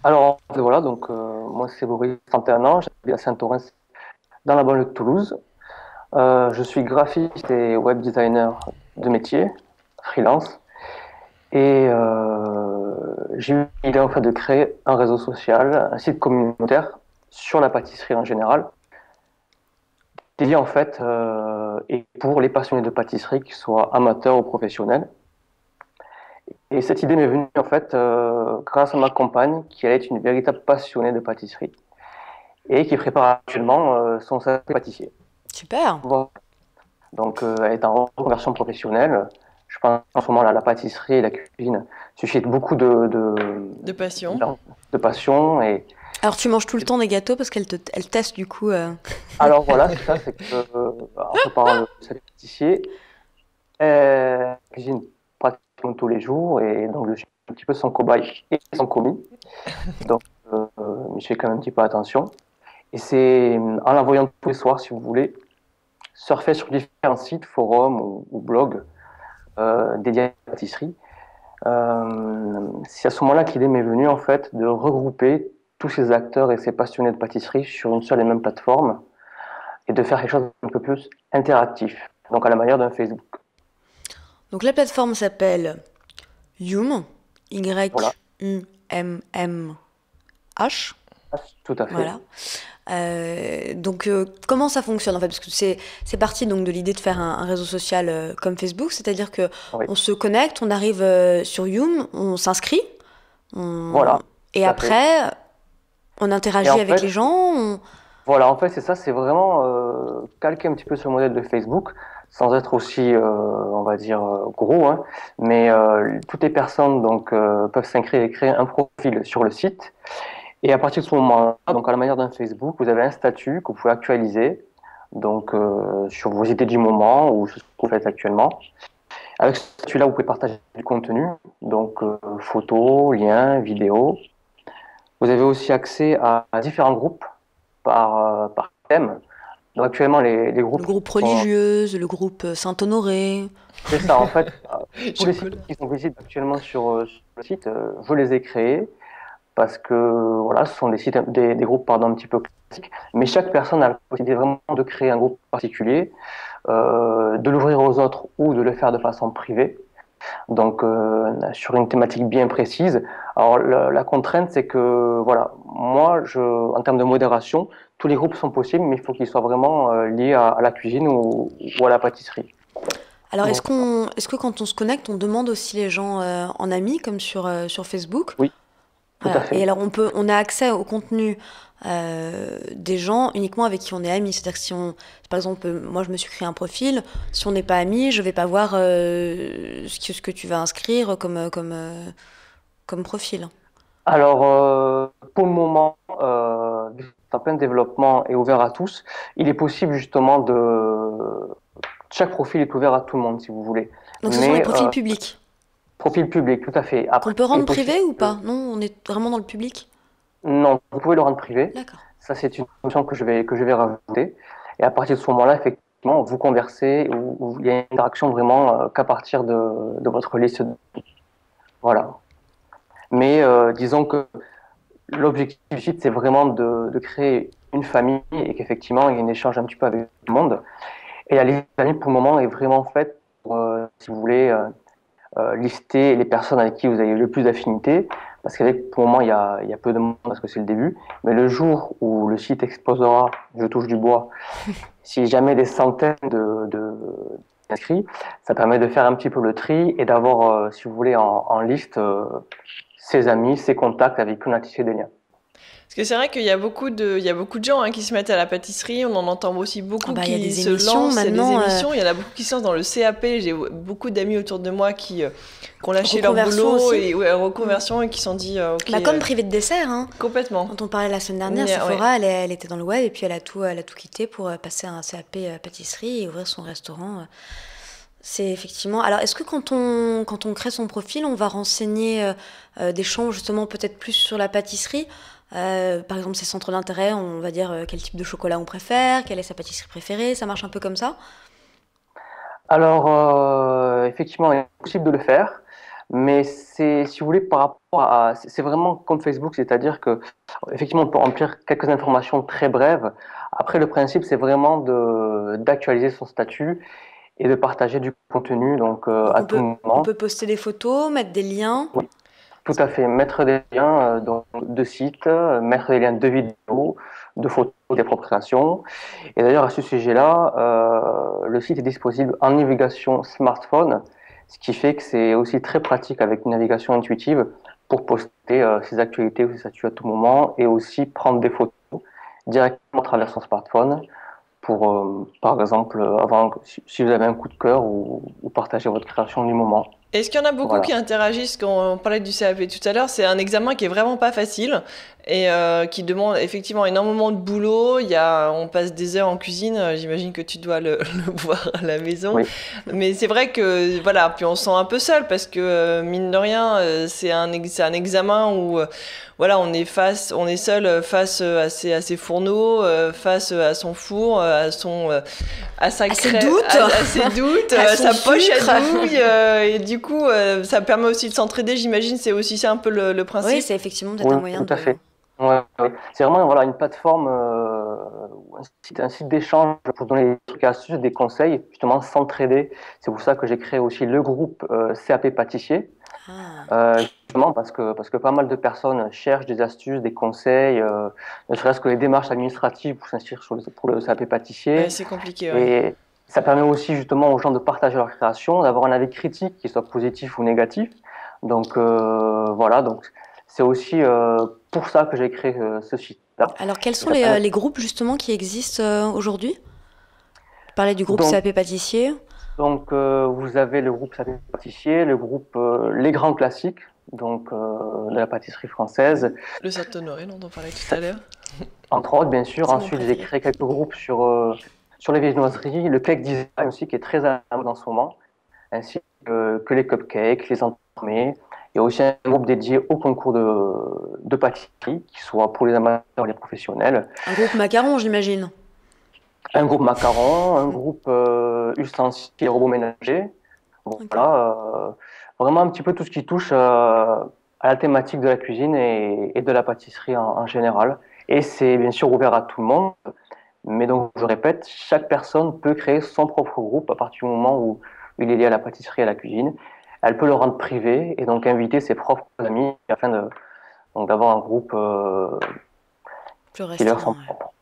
S3: Alors voilà, donc moi c'est Boris, 31 ans, j'habite à Saint-Orens dans la banlieue de Toulouse. Je suis graphiste et web designer de métier, freelance. Et j'ai eu l'idée en fait de créer un réseau social, un site communautaire sur la pâtisserie en général, dédié en fait et pour les passionnés de pâtisserie, qu'ils soient amateurs ou professionnels. Et cette idée m'est venue en fait grâce à ma compagne, qui elle est une véritable passionnée de pâtisserie et qui prépare actuellement son CAP pâtissier.
S2: Super.
S3: Voilà. Donc elle est en reconversion professionnelle. Je pense en ce moment là, la pâtisserie et la cuisine suscitent beaucoup
S1: De passion.
S3: de passion. Et
S2: Alors tu manges tout le temps des gâteaux parce elle teste du coup.
S3: alors voilà, c'est ça, c'est que en préparant le CAP pâtissier, elle cuisine pratiquement tous les jours et donc je suis un petit peu son cobaye et son commis. Donc je fais quand même un petit peu attention. Et c'est en la voyant tous les soirs, si vous voulez, surfer sur différents sites, forums ou blogs dédiés à la pâtisserie. C'est à ce moment-là que l'idée m'est venue en fait de regrouper tous ces acteurs et ces passionnés de pâtisserie sur une seule et même plateforme et de faire quelque chose d'un peu plus interactif, donc à la manière d'un Facebook.
S2: Donc la plateforme s'appelle Yum,
S3: Voilà.
S2: Y-U-M-M-H.
S3: Tout à fait.
S2: Voilà. Donc comment ça fonctionne en fait? Parce que c'est parti donc de l'idée de faire un réseau social comme Facebook, c'est-à-dire que
S3: Oui.
S2: on se connecte, on arrive sur Yum, on s'inscrit,
S3: Voilà,
S2: et
S3: tout à
S2: après on interagit
S3: Et en
S2: avec
S3: fait-
S2: les gens.
S3: Voilà, en fait, c'est ça, c'est vraiment calquer un petit peu sur le modèle de Facebook, sans être aussi, on va dire, gros, hein, mais toutes les personnes donc, peuvent s'inscrire et créer un profil sur le site. Et à partir de ce moment-là, donc à la manière d'un Facebook, vous avez un statut que vous pouvez actualiser donc, sur vos idées du moment ou sur ce que vous faites actuellement. Avec ce statut-là, vous pouvez partager du contenu, donc photos, liens, vidéos. Vous avez aussi accès à différents groupes par thème. Donc actuellement, les
S2: Le
S3: groupes
S2: groupe
S3: sont-
S2: religieuse, le groupe Saint-Honoré.
S3: c'est ça, en fait, tous les
S1: Chocolat.
S3: sites qui sont visibles actuellement sur le site, je les ai créés parce que voilà, ce sont des sites, des groupes pardon, un petit peu classiques, mais chaque personne a la possibilité vraiment de créer un groupe particulier, de l'ouvrir aux autres ou de le faire de façon privée. Donc sur une thématique bien précise. Alors la contrainte, c'est que voilà, moi, en termes de modération, tous les groupes sont possibles, mais il faut qu'ils soient vraiment liés à la cuisine ou à la pâtisserie.
S2: Alors
S3: Bon.
S2: est-ce que quand on se connecte, on demande aussi les gens en amis comme sur Facebook?
S3: Oui, tout à
S2: Voilà.
S3: fait.
S2: Et alors on a accès au contenu des gens uniquement avec qui on est amis. C'est-à-dire que si on, par exemple, moi je me suis créé un profil, si on n'est pas amis, je vais pas voir ce que tu vas inscrire comme profil.
S3: Alors pour le moment, vu que c'est en plein développement et ouvert à tous, il est possible justement chaque profil est ouvert à tout le monde si vous voulez.
S2: Donc ce sont
S3: Mais,
S2: les profils publics
S3: profil public, tout à fait. Après,
S2: qu'on peut
S3: il est
S2: rendre
S3: possible
S2: privés ou
S3: que-
S2: pas? Non, on est vraiment dans le public.
S3: Non, vous pouvez le rendre privé.
S2: D'accord.
S3: Ça, c'est une fonction que je vais rajouter. Et à partir de ce moment-là, effectivement, vous conversez ou il y a une interaction vraiment qu'à partir de votre liste. Voilà. Mais disons que l'objectif du site, c'est vraiment de créer une famille et qu'effectivement, il y a un échange un petit peu avec tout le monde. Et la liste d'amis, pour le moment, est vraiment faite pour, si vous voulez, lister les personnes avec qui vous avez le plus d'affinité. Parce qu'avec, pour le moment, il y a peu de monde parce que c'est le début. Mais le jour où le site explosera, je touche du bois, si jamais des centaines inscrit. Ça permet de faire un petit peu le tri et d'avoir, si vous voulez, en liste ses amis, ses contacts avec qui on a tissé des liens.
S1: Parce que c'est vrai qu'il y a il y a beaucoup de gens qui se mettent à la pâtisserie. On en entend aussi beaucoup
S2: Il y a
S1: qui
S2: des
S1: se
S2: émissions
S1: lancent. Il y a des
S2: maintenant,
S1: émissions. Il y en a beaucoup qui se lancent dans le CAP. J'ai beaucoup d'amis autour de moi qui ont lâché leur
S2: reconversion
S1: boulot
S2: aussi.
S1: et reconversion et qui se sont dit ok.
S2: Comme privé de dessert, hein.
S1: Complètement.
S2: Quand on parlait la semaine dernière,
S1: Ouais,
S2: Sephora, elle était dans le web et puis elle a tout quitté pour passer un CAP pâtisserie et ouvrir son restaurant. C'est effectivement. Alors, est-ce que quand on crée son profil, on va renseigner des champs justement peut-être plus sur la pâtisserie? Par exemple, ses centres d'intérêt, on va dire quel type de chocolat on préfère, quelle est sa pâtisserie préférée, ça marche un peu comme ça?
S3: Alors, effectivement, il est possible de le faire, mais c'est, si vous voulez, par rapport à, c'est vraiment comme Facebook, c'est-à-dire que, effectivement, on peut remplir quelques informations très brèves. Après, le principe, c'est vraiment d'actualiser son statut et de partager du contenu, donc
S2: Donc
S3: à tout
S2: on
S3: moment.
S2: peut poster des photos, mettre des liens.
S3: Oui, tout à fait. Mettre des liens de sites, mettre des liens de vidéos, de photos des propres créations. Et d'ailleurs, à ce sujet-là, le site est disponible en navigation smartphone, ce qui fait que c'est aussi très pratique avec une navigation intuitive pour poster ses actualités ou ses statuts à tout moment et aussi prendre des photos directement à travers son smartphone pour, par exemple, si vous avez un coup de cœur ou partager votre création du moment.
S1: Est-ce qu'il y en a beaucoup
S3: Voilà.
S1: qui interagissent quand on parlait du CAP tout à l'heure? C'est un examen qui est vraiment pas facile et qui demande effectivement énormément de boulot. On passe des heures en cuisine. J'imagine que tu dois le voir à la maison.
S3: Oui.
S1: Mais c'est vrai que voilà, puis on se sent un peu seul parce que mine de rien, c'est un examen où voilà, on est seul face à ses fourneaux, face à son four, à sa
S2: À ses
S1: crème,
S2: doutes.
S1: à ses doutes,
S2: À
S1: à
S2: son
S1: sa poche
S2: sucre.
S1: à douille. Et du coup, ça permet aussi de s'entraider, j'imagine. C'est aussi ça un peu le
S2: Oui,
S1: principe.
S2: c'est effectivement peut-être
S3: Oui,
S2: un moyen
S3: tout à
S2: de.
S3: fait. Ouais, ouais. C'est vraiment voilà, une plateforme, un site d'échange pour donner des trucs et astuces, des conseils, justement s'entraider. C'est pour ça que j'ai créé aussi le groupe CAP Pâtissier,
S2: Ah.
S3: justement parce que pas mal de personnes cherchent des astuces, des conseils, ne serait-ce que les démarches administratives pour s'inscrire pour le CAP
S1: Ouais,
S3: Pâtissier.
S1: c'est compliqué, ouais.
S3: Et ça permet aussi justement aux gens de partager leur création, d'avoir un avis critique, qui soit positif ou négatif. Donc voilà, donc c'est aussi pour ça que j'ai créé ce site-là.
S2: Alors, quels
S3: Et
S2: sont
S3: ça permet-
S2: les groupes justement qui existent aujourd'hui? Tu parlais du groupe
S3: Donc,
S2: CAP pâtissier.
S3: vous avez le groupe Sapé Pâtissier, le groupe Les Grands Classiques, donc de la pâtisserie française,
S1: Le Saint-Honoré, dont on parlait tout à l'heure.
S3: entre autres bien sûr.
S2: C'est mon
S3: Ensuite, j'ai
S2: préféré.
S3: créé quelques groupes sur les viennoiseries, le cake design aussi qui est très à la mode en ce moment, ainsi que les cupcakes, les entremets. Il y a aussi un groupe dédié au concours de pâtisserie, qui soit pour les amateurs et les professionnels.
S2: Un groupe macaron, j'imagine.
S3: Un groupe macarons, un groupe ustensiles et robots ménagers.
S2: Ok.
S3: Voilà, vraiment un petit peu tout ce qui touche à la thématique de la cuisine et de la pâtisserie en général. Et c'est bien sûr ouvert à tout le monde. Mais donc, je répète, chaque personne peut créer son propre groupe à partir du moment où il est lié à la pâtisserie et à la cuisine. Elle peut le rendre privé et donc inviter ses propres amis afin donc d'avoir un groupe
S2: Plus
S3: qui leur
S2: restreint.
S3: sont
S2: Ouais.
S3: propres.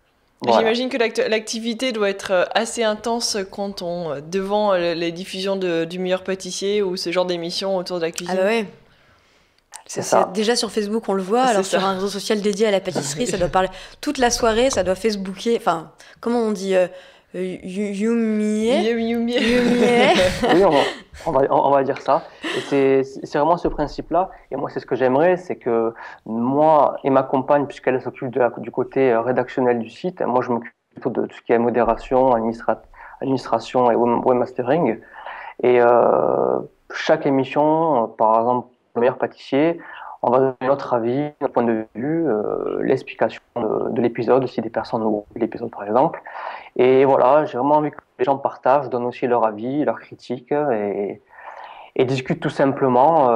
S3: Voilà.
S1: J'imagine que l'activité doit être assez intense quand devant les diffusions du meilleur pâtissier ou ce genre d'émissions autour de la
S2: Ah
S1: cuisine.
S2: bah ouais.
S3: C'est ça.
S2: Déjà sur Facebook, on le voit.
S1: C'est
S2: Alors
S1: ça.
S2: sur un réseau social dédié à la pâtisserie, ça doit parler toute la soirée. Ça doit Facebooker. Enfin, comment on dit Yumier.
S1: Mieux, mieux, mieux.
S2: Yumier.
S3: Oui, on va dire ça. Et c'est vraiment ce principe-là. Et moi, c'est ce que j'aimerais, c'est que moi et ma compagne, puisqu'elle s'occupe du côté rédactionnel du site, moi, je m'occupe plutôt de tout ce qui est modération, administration et webmastering. Et chaque émission, par exemple, le meilleur pâtissier, on va donner notre avis, notre point de vue, l'explication de l'épisode, si des personnes ont vu l'épisode, par exemple. Et voilà, j'ai vraiment envie que les gens partagent, donnent aussi leur avis, leurs critiques et discutent tout simplement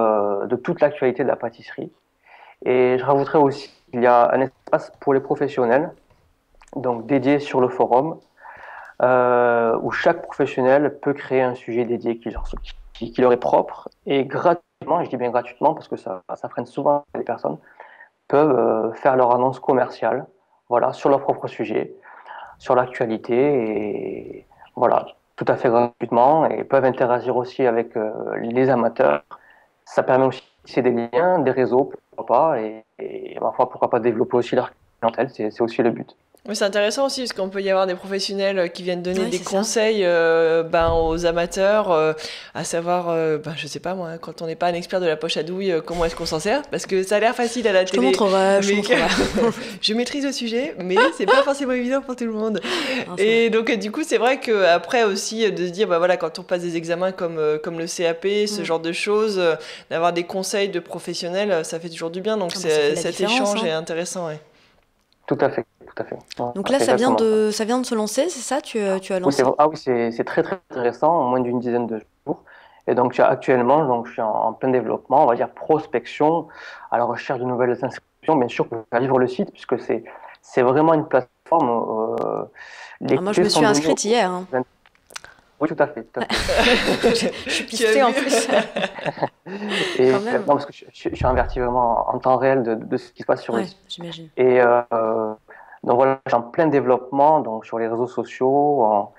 S3: de toute l'actualité de la pâtisserie. Et je rajouterais aussi qu'il y a un espace pour les professionnels, donc dédié sur le forum, où chaque professionnel peut créer un sujet dédié qui leur est propre et gratuitement, et je dis bien gratuitement parce que ça freine souvent les personnes, peuvent faire leur annonce commerciale, voilà, sur leur propre sujet, sur l'actualité et voilà. tout à fait gratuitement et peuvent interagir aussi avec les amateurs. Ça permet aussi de tisser des liens, des réseaux, pourquoi pas, et ma foi, pourquoi pas développer aussi leur clientèle, c'est aussi le but.
S1: Oui, c'est intéressant aussi parce qu'on peut y avoir des professionnels qui viennent donner
S2: Oui,
S1: des
S2: c'est ça.
S1: conseils aux amateurs, à savoir, je sais pas moi, quand on n'est pas un expert de la poche à douille, comment est-ce qu'on s'en sert? Parce que ça a l'air facile à la
S2: Je te
S1: télé,
S2: montrerai, je te
S1: mais
S2: montrerai.
S1: je maîtrise le sujet, mais c'est pas forcément évident pour tout le monde.
S2: Non, c'est vrai.
S1: Et donc du coup, c'est vrai que après aussi de se dire, bah voilà, quand on passe des examens comme le CAP, ce
S2: Mm.
S1: genre de choses, d'avoir des conseils de professionnels, ça fait toujours du bien. Donc
S2: Ah bah, ça fait la
S1: cet
S2: différence,
S1: échange
S2: hein.
S1: est intéressant, ouais.
S3: Tout à fait, tout à fait. Ouais,
S2: Donc là,
S3: c'est exactement ça.
S2: ça vient de se lancer, c'est ça? Tu as
S3: Oui,
S2: lancé?
S3: ah oui, c'est très très intéressant, en moins d'une dizaine de jours. Et donc actuellement, donc, je suis en plein développement, on va dire prospection, à la recherche de nouvelles inscriptions, bien sûr, pour faire vivre le site, puisque c'est vraiment une plateforme. Les
S2: Ah, moi, je
S3: clés
S2: me
S3: sont
S2: suis
S3: données
S2: inscrite hier, hein.
S3: Oui, tout à fait, tout à fait.
S2: Je suis
S1: Tu as
S2: pistée en
S1: vu?
S2: plus,
S3: Et
S2: quand même.
S3: non, parce que je suis averti vraiment en temps réel de ce qui se passe sur le
S2: Ouais,
S3: site.
S2: j'imagine.
S3: Et donc voilà, je suis en plein développement donc sur les réseaux sociaux,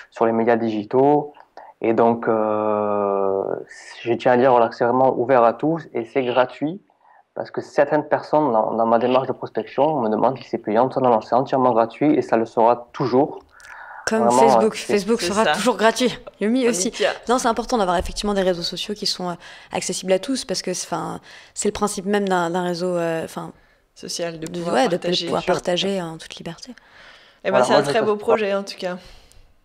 S3: sur les médias digitaux. Et donc, je tiens à dire voilà, que c'est vraiment ouvert à tous et c'est gratuit parce que certaines personnes dans ma démarche de prospection me demandent si c'est payant. Non, non, c'est entièrement gratuit et ça le sera toujours.
S2: Comme
S3: Vraiment,
S2: Facebook. Facebook
S1: C'est
S2: sera
S1: ça.
S2: toujours gratuit. Yumi
S1: On y
S2: aussi.
S1: tient.
S2: Non, c'est important d'avoir effectivement des réseaux sociaux qui sont accessibles à tous parce que c'est le principe même d'un réseau,
S1: Social, de
S2: de,
S1: pouvoir
S2: ouais, de
S1: partager.
S3: bien
S2: pouvoir
S3: sûr.
S2: partager en toute liberté.
S1: Eh ben,
S3: Voilà,
S1: c'est un
S3: moi je
S1: très
S3: souhaite
S1: beau projet en tout cas.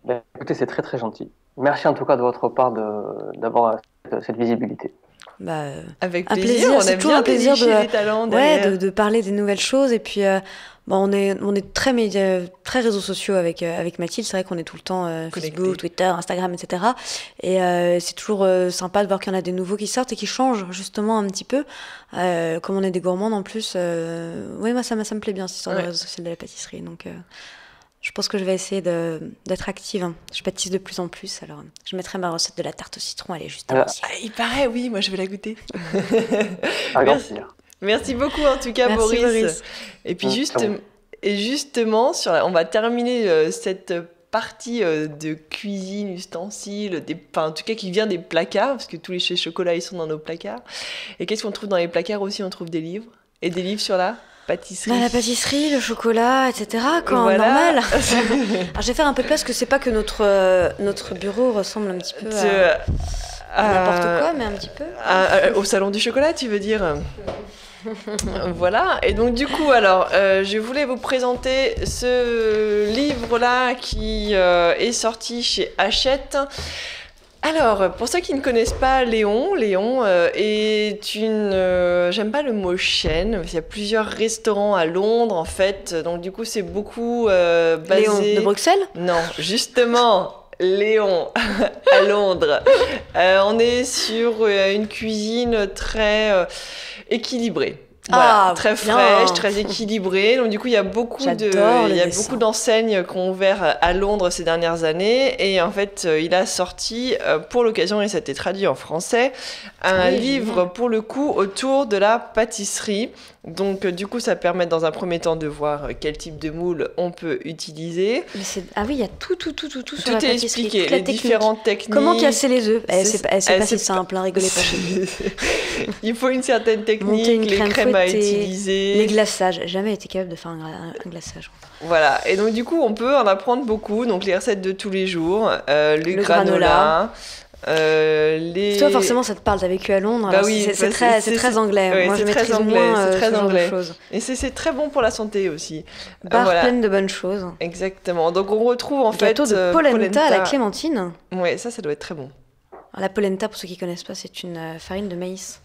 S3: Ben, écoutez, c'est très très gentil. Merci en tout cas de votre part d'avoir cette visibilité.
S2: Bah,
S1: Avec
S2: un
S1: plaisir,
S2: plaisir,
S1: on
S2: c'est
S1: aime
S2: toujours
S1: bien
S2: un plaisir
S1: dénicher les talents
S2: ouais,
S1: derrière.
S2: de parler des nouvelles choses. Et puis, on est très réseaux sociaux avec Mathilde. C'est vrai qu'on est tout le temps
S1: Connecté.
S2: Facebook, Twitter, Instagram, etc. Et c'est toujours sympa de voir qu'il y en a des nouveaux qui sortent et qui changent justement un petit peu. Comme on est des gourmandes en plus, oui, moi ça me plaît bien cette histoire de
S1: Ouais.
S2: réseaux sociaux de la pâtisserie. Donc, je pense que je vais essayer d'être active, hein. Je pâtisse de plus en plus. Alors, je mettrai ma recette de la tarte au citron. Elle est juste
S3: Euh,
S2: démentielle.
S1: Ah, il paraît, oui, moi je vais la goûter.
S3: Avec grand
S1: Merci.
S3: plaisir.
S1: Merci beaucoup en tout cas,
S2: Merci,
S1: Boris.
S2: Boris.
S1: Et puis
S3: À vous.
S1: justement, on va terminer cette partie de cuisine, ustensiles, enfin, en tout cas qui vient des placards, parce que tous les chez Chocolat ils sont dans nos placards. Et qu'est-ce qu'on trouve dans les placards aussi? On trouve des livres. Et des livres sur la pâtisserie.
S2: Bah, la pâtisserie, le chocolat, etc. Quoi,
S1: Voilà.
S2: normal. Alors, je vais faire un peu de place, parce que c'est pas que notre bureau ressemble un petit peu à n'importe quoi, mais un petit peu.
S1: Au salon du chocolat, tu veux dire? Voilà, et donc du coup, alors, je voulais vous présenter ce livre-là qui est sorti chez Hachette. Alors, pour ceux qui ne connaissent pas Léon est une... j'aime pas le mot chaîne, il y a plusieurs restaurants à Londres, en fait, donc du coup, c'est beaucoup basé...
S2: Léon de Bruxelles?
S1: Non, justement, Léon, à Londres. On est sur une cuisine très équilibrée. Voilà,
S2: Ah,
S1: très
S2: bien.
S1: fraîche, très équilibrée. Donc du coup, il y a
S2: J'adore le
S1: il y a
S2: dessin.
S1: beaucoup d'enseignes qui ont ouvert à Londres ces dernières années. Et en fait, il a sorti pour l'occasion, et ça a été traduit en français, un
S2: Oui,
S1: livre
S2: génial.
S1: pour le coup autour de la pâtisserie. Donc du coup, ça permet dans un premier temps de voir quel type de moule on peut utiliser.
S2: Mais ah oui, il y a tout sur la
S1: Tout est
S2: pâtisserie,
S1: expliqué,
S2: toute la
S1: les
S2: technique.
S1: différentes techniques.
S2: Comment casser les œufs? C'est pas
S1: c'est
S2: si simple, hein, rigolez pas chez nous.
S1: Il faut une certaine
S2: Monter
S1: technique,
S2: une
S1: les
S2: crème
S1: crèmes à
S2: fouettée,
S1: utiliser.
S2: les glaçages. J'ai jamais été capable de faire un glaçage.
S1: Voilà, et donc du coup on peut en apprendre beaucoup, donc les recettes de tous les jours, le granola,
S2: Toi, forcément, ça te parle, t'as vécu à Londres,
S1: Bah
S2: alors
S1: oui,
S2: c'est très anglais.
S1: ouais,
S2: Moi, je
S1: c'est très
S2: maîtrise
S1: anglais,
S2: moins
S1: c'est très
S2: ce genre de
S1: anglais.
S2: choses.
S1: Et c'est très bon pour la santé aussi.
S2: Barre
S1: Voilà,
S2: pleine de bonnes choses.
S1: exactement. Donc on retrouve en fait
S2: Gâteau de polenta à la clémentine.
S1: Ouais, ça doit être très bon.
S2: Alors, la polenta, pour ceux qui connaissent pas, c'est une farine de maïs.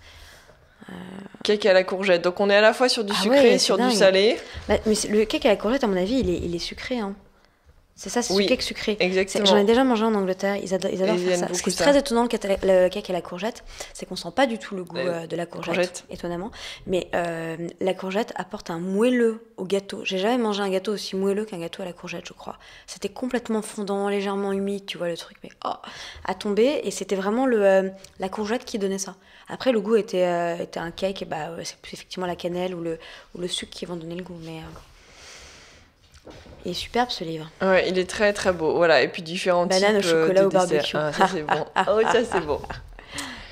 S1: Cake à la courgette. Donc on est à la fois sur du
S2: Ah
S1: sucré,
S2: ouais,
S1: sur
S2: c'est
S1: du
S2: dingue.
S1: salé.
S2: Bah, mais le cake à la courgette, à mon avis, il est sucré, hein. C'est ça, c'est
S1: Oui,
S2: du cake sucré.
S1: exactement.
S2: J'en ai déjà mangé en Angleterre, ils adorent
S1: Ils
S2: faire
S1: aiment
S2: ça. Ce
S1: beaucoup
S2: qui est
S1: ça.
S2: très étonnant, le cake à la courgette, c'est qu'on sent pas du tout le goût de la courgette, étonnamment. Mais la courgette apporte un moelleux au gâteau. J'ai jamais mangé un gâteau aussi moelleux qu'un gâteau à la courgette, je crois. C'était complètement fondant, légèrement humide, tu vois le truc, mais à tomber. Et c'était vraiment la courgette qui donnait ça. Après, le goût était un cake, c'est plus effectivement la cannelle ou le sucre qui vont donner le goût. Mais Il est superbe ce livre.
S1: Ouais, il est très très beau. Voilà, et puis différents
S2: Banane
S1: types
S2: au chocolat
S1: de
S2: au barbecue.
S1: desserts. Ah, ça c'est bon. Ah oui, ça c'est bon.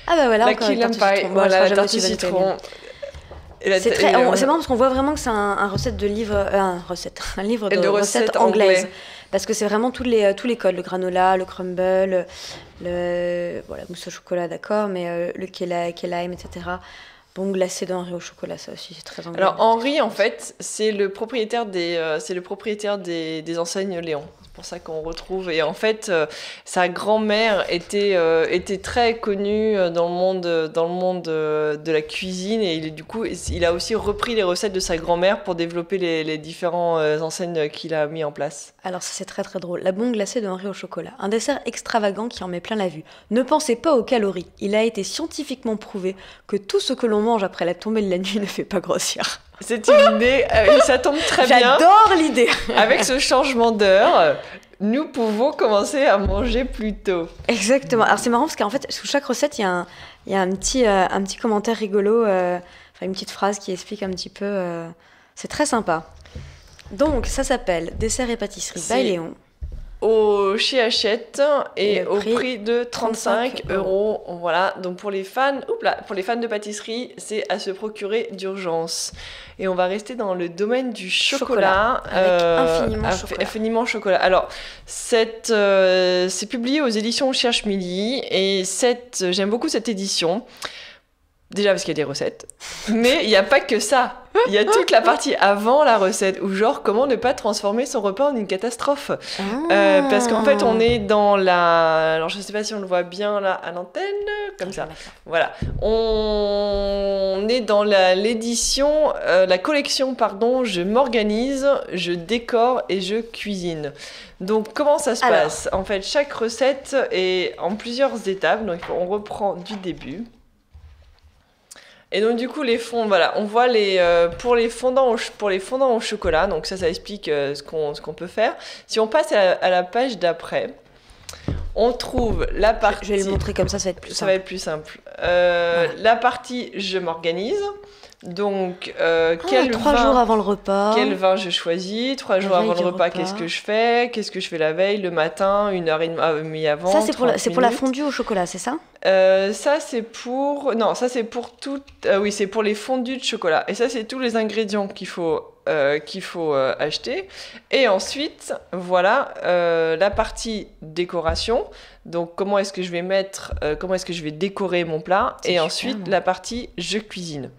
S2: Ah bah voilà,
S1: La
S2: encore
S1: key
S2: une
S1: lime
S2: tarte au
S1: pie,
S2: citron. Bon,
S1: voilà,
S2: je
S1: la
S2: ferai
S1: tarte au
S2: jamais aussi bonne que
S1: citron.
S2: c'est marrant parce qu'on voit vraiment que c'est un recette de livre, un livre de recettes anglaises. Parce que c'est vraiment tous les codes, le granola, le crumble, la mousse au chocolat, d'accord, mais le key lime, etc. Bon, glacé d'Henri au chocolat, ça aussi, c'est très anglais.
S1: Alors Henri, en fait, c'est le propriétaire des enseignes Léon. C'est pour ça qu'on retrouve. Et en fait, sa grand-mère était très connue dans le monde de la cuisine. Et du coup, il a aussi repris les recettes de sa grand-mère pour développer les différentes enseignes qu'il a mis en place.
S2: Alors ça, c'est très très drôle. La bombe glacée d'Henri au chocolat. Un dessert extravagant qui en met plein la vue. Ne pensez pas aux calories. Il a été scientifiquement prouvé que tout ce que l'on mange après la tombée de la nuit ne fait pas grossir.
S1: C'est une idée, ça tombe très bien.
S2: J'adore l'idée.
S1: Avec ce changement d'heure, nous pouvons commencer à manger plus tôt.
S2: Exactement. Alors c'est marrant parce qu'en fait, sous chaque recette, il y a un petit commentaire rigolo, une petite phrase qui explique un petit peu. C'est très sympa. Donc, ça s'appelle Dessert et pâtisserie by Léon.
S1: Chez Hachette et au prix de 35 €. Voilà, donc pour les fans de pâtisserie, c'est à se procurer d'urgence. Et on va rester dans le domaine du chocolat.
S2: Avec
S1: infiniment chocolat. Alors, c'est publié aux éditions Cherche Midi et j'aime beaucoup cette édition. Déjà parce qu'il y a des recettes, mais il n'y a pas que ça. Il y a toute la partie avant la recette, où genre comment ne pas transformer son repas en une catastrophe. Parce qu'en fait on est dans alors je ne sais pas si on le voit bien là à l'antenne, comme ça. Voilà, on est dans l'édition, la collection pardon, je m'organise, je décore et je cuisine. Donc comment ça se passe ? En fait chaque recette est en plusieurs étapes, donc on reprend du début. Et donc du coup les fonds, voilà, on voit pour les fondants au chocolat, donc ça explique ce qu'on peut faire. Si on passe à la page d'après, on trouve la partie.
S2: Je vais le montrer comme ça va être plus simple.
S1: Ça va être plus simple. Voilà. La partie je m'organise. Donc,
S2: 3 jours avant le repas.
S1: Quel vin je choisis 3 jours avant le repas, qu'est-ce que je fais la veille, le matin, 1h30 avant.
S2: Ça, c'est pour la fondue au chocolat, c'est ça ?
S1: Ça, c'est pour tout. Oui, c'est pour les fondues de chocolat. Et ça, c'est tous les ingrédients qu'il faut acheter. Et ensuite, voilà la partie décoration. Donc, comment est-ce que je vais décorer mon plat ? Et ensuite, la partie je cuisine.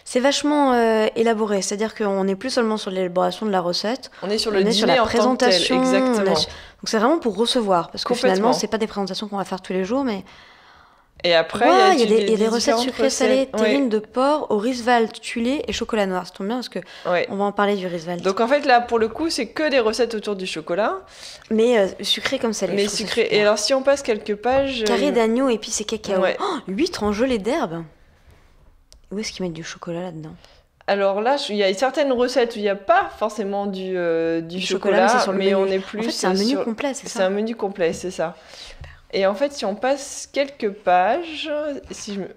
S2: C'est vachement élaboré, c'est-à-dire qu'on n'est plus seulement sur l'élaboration de la recette,
S1: on est sur le dîner en
S2: présentation,
S1: tant que tel, exactement.
S2: Donc c'est vraiment pour recevoir, parce que finalement c'est pas des présentations qu'on va faire tous les jours, mais...
S1: Et après,
S2: il y a des recettes sucrées salées, terrines de porc, au Rieswald, tulé et chocolat noir. Ça tombe bien parce que on va en parler du Rieswald.
S1: Donc en fait là, pour le coup, c'est que des recettes autour du chocolat.
S2: Mais sucrées comme salées.
S1: Mais sucrées. Et alors si on passe quelques pages...
S2: Carré d'agneau, épices et cacao. Huîtres en gelée d'herbe. Où est-ce qu'ils mettent du chocolat là-dedans ?
S1: Alors là, il y a certaines recettes où il n'y a pas forcément du chocolat, mais on est plus...
S2: En fait, c'est un menu complet, c'est ça ?
S1: C'est un menu complet, c'est ça. Super. Et en fait, si on passe quelques pages...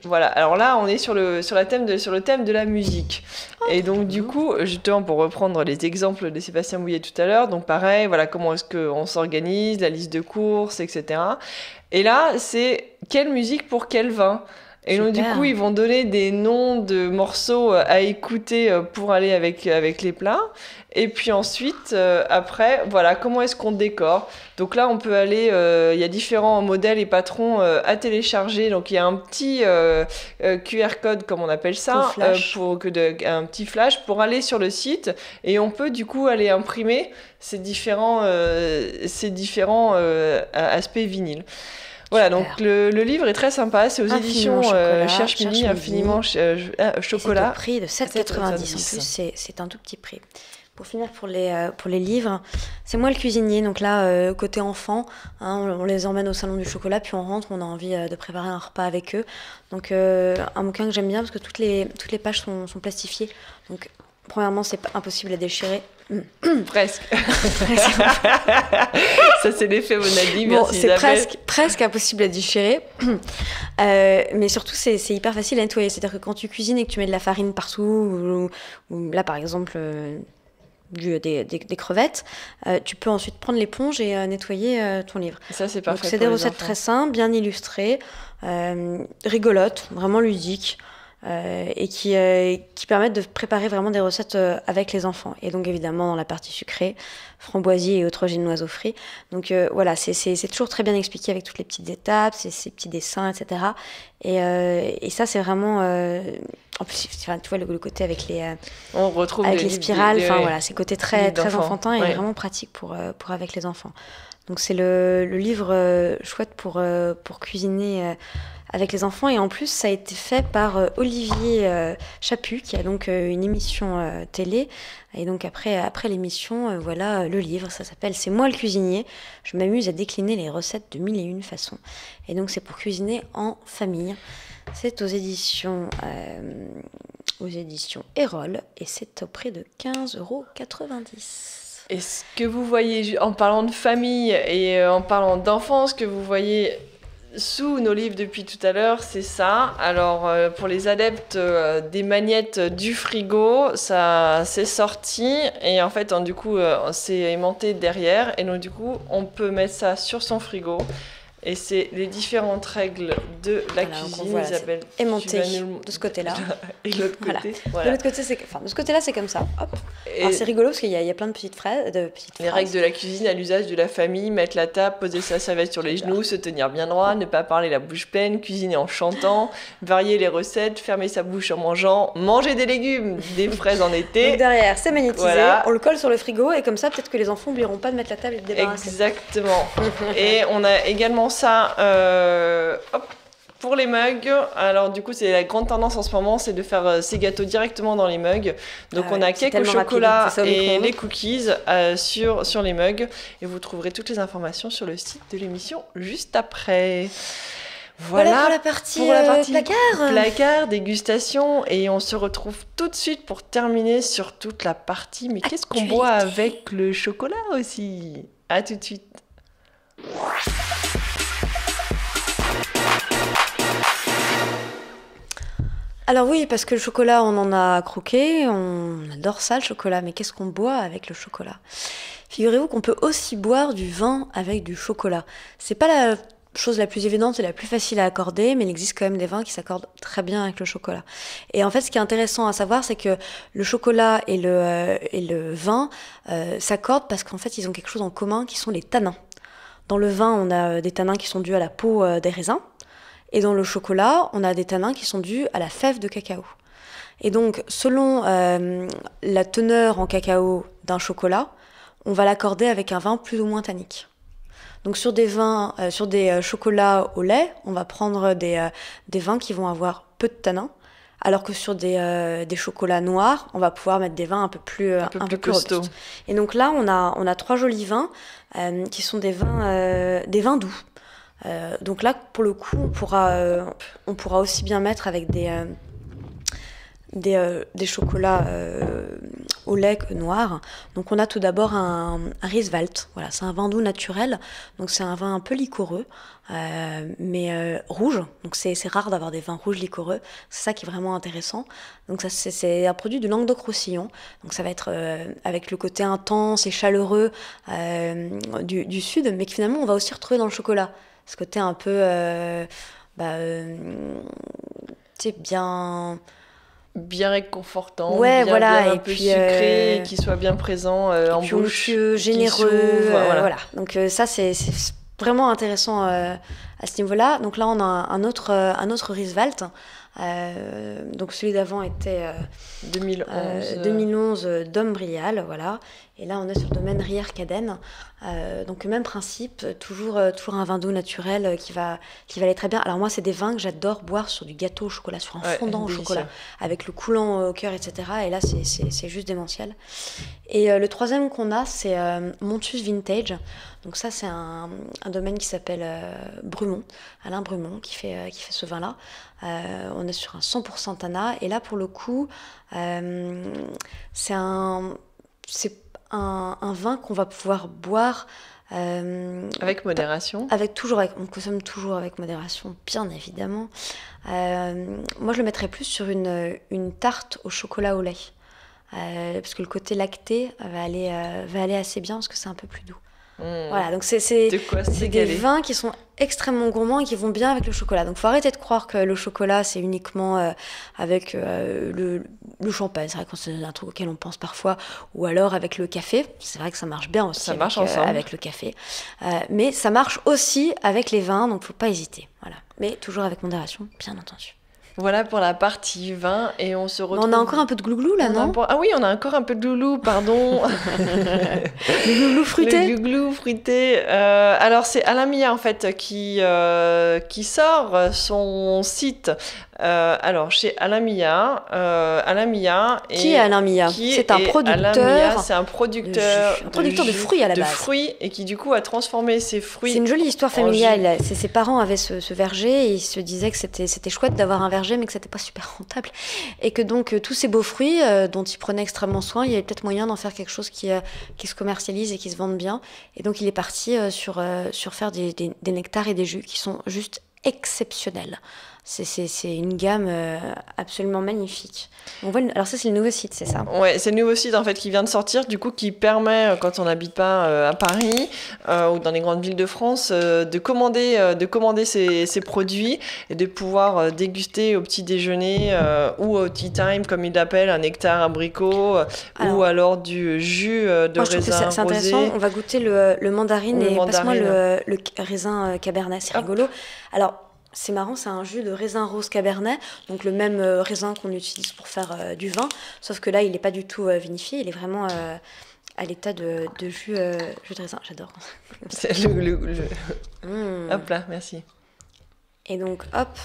S1: Voilà, alors là, on est sur le thème de la musique. Et donc, du coup, justement, pour reprendre les exemples de Sébastien Bouillet tout à l'heure, donc pareil, voilà, comment est-ce qu'on s'organise, la liste de courses, etc. Et là, c'est quelle musique pour quel vin ? Et donc, du coup, ils vont donner des noms de morceaux à écouter pour aller avec les plats. Et puis ensuite, après, voilà, comment est-ce qu'on décore ? Donc là, on peut aller... Il y a différents modèles et patrons à télécharger. Donc, il y a un petit QR code, comme on appelle ça, un petit flash pour aller sur le site. Et on peut, du coup, aller imprimer ces différents aspects vinyles. Voilà, donc le livre est très sympa, c'est aux éditions Cherche Midi, infiniment chocolat.
S2: C'est au prix de 7,90 €. En plus, c'est un tout petit prix. Pour finir, pour les livres, c'est moi le cuisinier. Donc là, côté enfant, on les emmène au salon du chocolat, puis on rentre, on a envie de préparer un repas avec eux. Donc un bouquin que j'aime bien parce que toutes les pages sont plastifiées. Donc premièrement, c'est impossible à déchirer.
S1: Presque. Ça, c'est l'effet Monadi.
S2: Bon, c'est presque impossible à déchirer. Mais surtout, c'est hyper facile à nettoyer. C'est-à-dire que quand tu cuisines et que tu mets de la farine partout, ou là, par exemple, des crevettes, tu peux ensuite prendre l'éponge et nettoyer ton livre.
S1: Et ça, c'est parfait.
S2: Donc, c'est des recettes très simples, bien illustrées, rigolotes, vraiment ludiques. Et qui permettent de préparer vraiment des recettes avec les enfants. Et donc évidemment dans la partie sucrée, framboisier et autres génoiseaux frits. Donc voilà, c'est toujours très bien expliqué avec toutes les petites étapes, ces petits dessins, etc. Et ça c'est vraiment... en plus, tu vois le côté avec
S1: on retrouve
S2: avec les spirales, voilà, c'est côté très enfantin et
S1: ouais.
S2: vraiment pratique pour avec les enfants. Donc c'est le livre chouette pour cuisiner avec les enfants, et en plus ça a été fait par Olivier Chaput, qui a donc une émission télé, et donc après l'émission, voilà le livre, ça s'appelle C'est moi le cuisinier, je m'amuse à décliner les recettes de 1001 façons, et donc c'est pour cuisiner en famille, c'est aux éditions Erol, et c'est au prix de 15,90 €.
S1: Et ce que vous voyez, en parlant de famille et en parlant d'enfance, ce que vous voyez sous nos livres depuis tout à l'heure, c'est ça. Alors, pour les adeptes des magnettes du frigo, ça c'est sorti. Et en fait, du coup, c'est aimanté derrière. Et donc, du coup, on peut mettre ça sur son frigo. Et c'est les différentes règles de la cuisine.
S2: Voilà,
S1: Isabelle,
S2: aimanté de ce côté-là.
S1: Et de l'autre côté.
S2: Voilà. De l'autre côté, de ce côté-là, c'est comme ça. Hop. Alors, c'est rigolo parce qu'il y a plein de petites phrases.
S1: Les règles de la cuisine à l'usage de la famille: mettre la table, poser sa serviette sur les genoux, se tenir bien droit, ne pas parler la bouche pleine, cuisiner en chantant, varier les recettes, fermer sa bouche en mangeant, manger des légumes, des fraises en été.
S2: Donc derrière, c'est magnétisé.
S1: Voilà.
S2: On le colle sur le frigo et comme ça, peut-être que les enfants n'oublieront pas de mettre la table et de débarrasser.
S1: Exactement. Et on a également ça pour les mugs. Alors du coup, c'est la grande tendance en ce moment, c'est de faire ces gâteaux directement dans les mugs. Donc on a cake au chocolat et les cookies sur les mugs. Et vous trouverez toutes les informations sur le site de l'émission juste après. Voilà
S2: pour la partie
S1: placard, dégustation. Et on se retrouve tout de suite pour terminer sur toute la partie. Mais qu'est-ce qu'on boit avec le chocolat aussi? À tout de suite.
S2: Alors oui, parce que le chocolat, on en a croqué, on adore ça, le chocolat, mais qu'est-ce qu'on boit avec le chocolat? Figurez-vous qu'on peut aussi boire du vin avec du chocolat. C'est pas la chose la plus évidente et la plus facile à accorder, mais il existe quand même des vins qui s'accordent très bien avec le chocolat. Et en fait, ce qui est intéressant à savoir, c'est que le chocolat et le vin s'accordent parce qu'en fait, ils ont quelque chose en commun qui sont les tanins. Dans le vin, on a des tanins qui sont dus à la peau des raisins. Et dans le chocolat, on a des tanins qui sont dus à la fève de cacao. Et donc, selon la teneur en cacao d'un chocolat, on va l'accorder avec un vin plus ou moins tannique. Donc, sur des chocolats au lait, on va prendre des vins qui vont avoir peu de tanins, alors que sur des chocolats noirs, on va pouvoir mettre des vins un peu plus costauds. Et donc là, on a 3 jolis vins qui sont des vins doux. Donc là, pour le coup, on pourra aussi bien mettre avec des chocolats au lait noirs. Donc on a tout d'abord un Rieswald. Voilà, c'est un vin doux naturel. Donc c'est un vin un peu liquoreux, mais rouge. Donc c'est rare d'avoir des vins rouges liquoreux. C'est ça qui est vraiment intéressant. Donc ça, c'est un produit du Languedoc-Roussillon. Donc ça va être avec le côté intense et chaleureux du sud, mais que finalement on va aussi retrouver dans le chocolat. Ce côté un peu, tu sais,
S1: bien réconfortant,
S2: ouais, voilà,
S1: bien un peu sucré, qui soit bien présent en bouche,
S2: généreux, voilà. Donc ça, c'est vraiment intéressant à ce niveau-là. Donc là, on a un autre Rieswald. Donc celui d'avant était 2011 Dom Brial, voilà. Et là, on est sur le domaine Rier-Cadenne. Donc même principe, toujours un vin doux naturel qui va aller très bien. Alors moi, c'est des vins que j'adore boire sur du gâteau au chocolat, sur un fondant au chocolat, avec le coulant au cœur, etc. Et là, c'est juste démentiel. Et le troisième qu'on a, c'est Montus Vintage. Donc ça, c'est un domaine qui s'appelle Brumont, Alain Brumont, qui fait ce vin-là. On est sur un 100% Tana. Et là, pour le coup, c'est un vin qu'on va pouvoir boire
S1: avec modération.
S2: On consomme toujours avec modération, bien évidemment. Moi, je le mettrais plus sur une tarte au chocolat au lait. parce que le côté lacté va aller assez bien parce que c'est un peu plus doux.
S1: Mmh.
S2: Voilà, donc c'est des
S1: galé.
S2: vins qui sont extrêmement gourmands et qui vont bien avec le chocolat. Donc faut arrêter de croire que le chocolat c'est uniquement avec le champagne. C'est vrai que c'est un truc auquel on pense parfois, ou alors avec le café. C'est vrai que ça marche bien aussi.
S1: Ça marche ensemble.
S2: Avec le café, mais ça marche aussi avec les vins, donc faut pas hésiter. Voilà, mais toujours avec modération, bien entendu.
S1: Voilà pour la partie vin et on se retrouve...
S2: On a encore un peu de glouglou là, non?
S1: Ah oui, on a encore un peu de loulou, pardon.
S2: Le glouglou fruité.
S1: Le glouglou fruité. Alors c'est Alain Millat en fait qui sort son site. Alors chez Alain Millat.
S2: Qui est Alain Millat? C'est un producteur.
S1: C'est un producteur
S2: de fruits à la base.
S1: De fruits et qui du coup a transformé ses fruits.
S2: C'est une jolie histoire familiale. Ses parents avaient ce verger et ils se disaient que c'était chouette d'avoir un verger mais que c'était pas super rentable et que donc tous ces beaux fruits dont ils prenaient extrêmement soin, il y avait peut-être moyen d'en faire quelque chose qui se commercialise et qui se vende bien. Et donc il est parti sur faire des nectars et des jus qui sont juste exceptionnels. C'est une gamme absolument magnifique. Alors ça, c'est le nouveau site, c'est ça?
S1: Ouais, c'est le nouveau site en fait qui vient de sortir, du coup qui permet, quand on n'habite pas à Paris ou dans les grandes villes de France, de commander ces produits et de pouvoir déguster au petit déjeuner ou au tea time, comme il l'appelle, un nectar abricot ou alors du jus de raisin
S2: c'est
S1: rosé.
S2: intéressant. On va goûter le mandarine et passe-moi le raisin cabernet, c'est rigolo. Alors, c'est marrant, c'est un jus de raisin rose cabernet, donc le même raisin qu'on utilise pour faire du vin, sauf que là, il n'est pas du tout vinifié, il est vraiment à l'état de jus de raisin. J'adore.
S1: C'est Hop là, merci.
S2: Et donc, hop.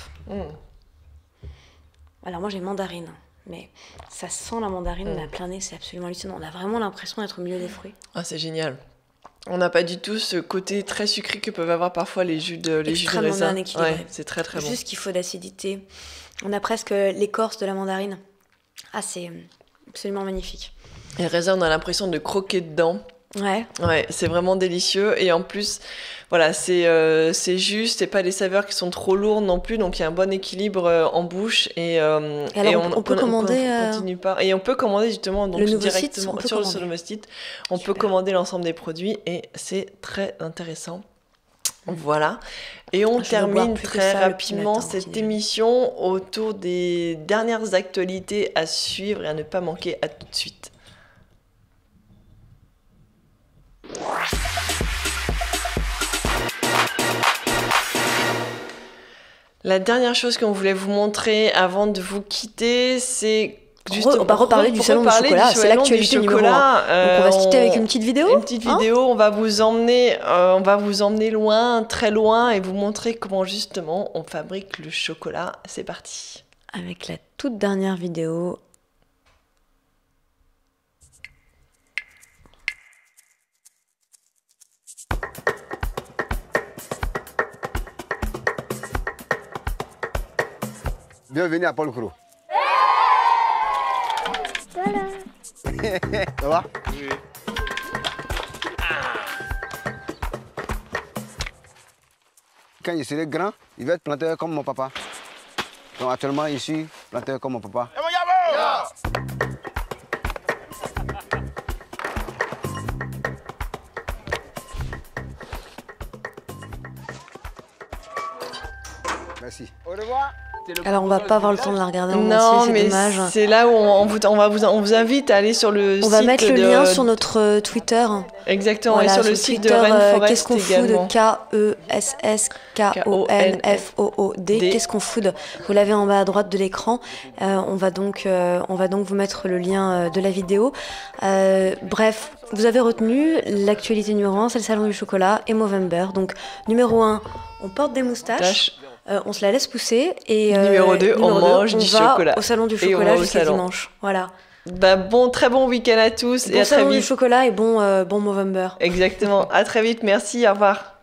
S2: Alors moi, j'ai mandarine, mais ça sent la mandarine à plein nez, c'est absolument hallucinant. On a vraiment l'impression d'être au milieu des fruits.
S1: Ah, c'est génial. On n'a pas du tout ce côté très sucré que peuvent avoir parfois les jus de raisin. Ouais, c'est très très bon.
S2: Juste qu'il faut d'acidité. On a presque l'écorce de la mandarine. Ah, c'est absolument magnifique.
S1: Et le raisin, on a l'impression de croquer dedans.
S2: Ouais.
S1: Ouais, c'est vraiment délicieux. Et en plus, voilà, c'est juste, c'est pas des saveurs qui sont trop lourdes non plus, donc il y a un bon équilibre en bouche. Et
S2: on peut commander.
S1: Continue pas. Et on peut commander justement donc, directement sur le nouveau site. On peut commander l'ensemble des produits et c'est très intéressant. Voilà. Et on termine très rapidement cette émission autour des dernières actualités à suivre et à ne pas manquer. À tout de suite. La dernière chose qu'on voulait vous montrer avant de vous quitter, c'est
S2: on va reparler du salon du chocolat. C'est l'actualité numéro 1. Donc on va se quitter avec une petite vidéo.
S1: Une petite vidéo, on va vous emmener loin, très loin, et vous montrer comment justement on fabrique le chocolat. C'est parti.
S2: Avec la toute dernière vidéo.
S4: Bienvenue à Paul Cros. Voilà. Ça va? Oui. Quand il serait grand, il va être planteur comme mon papa. Donc actuellement, je suis planteur comme mon papa. Merci. Au revoir.
S2: Alors on va pas avoir le temps de la regarder en entier, c'est dommage.
S1: C'est là où on vous invite à aller sur le site.
S2: On va mettre le lien sur notre Twitter.
S1: Exactement,
S2: voilà,
S1: et sur le site de Rainforest
S2: Qu'est-ce qu'on food
S1: également.
S2: KESSKONFOOD. Qu'est-ce qu'on food? Vous l'avez en bas à droite de l'écran. On va donc vous mettre le lien de la vidéo. Bref, vous avez retenu l'actualité numéro 1, c'est le salon du chocolat et Movember. Donc numéro 1, on porte des moustaches. On se la laisse pousser et
S1: numéro 2, on mange du chocolat.
S2: Au salon du chocolat jusqu'à dimanche. Voilà.
S1: Très bon week-end à tous et à très vite.
S2: Bon salon du chocolat et bon Movember.
S1: Exactement. À très vite. Merci. Au revoir.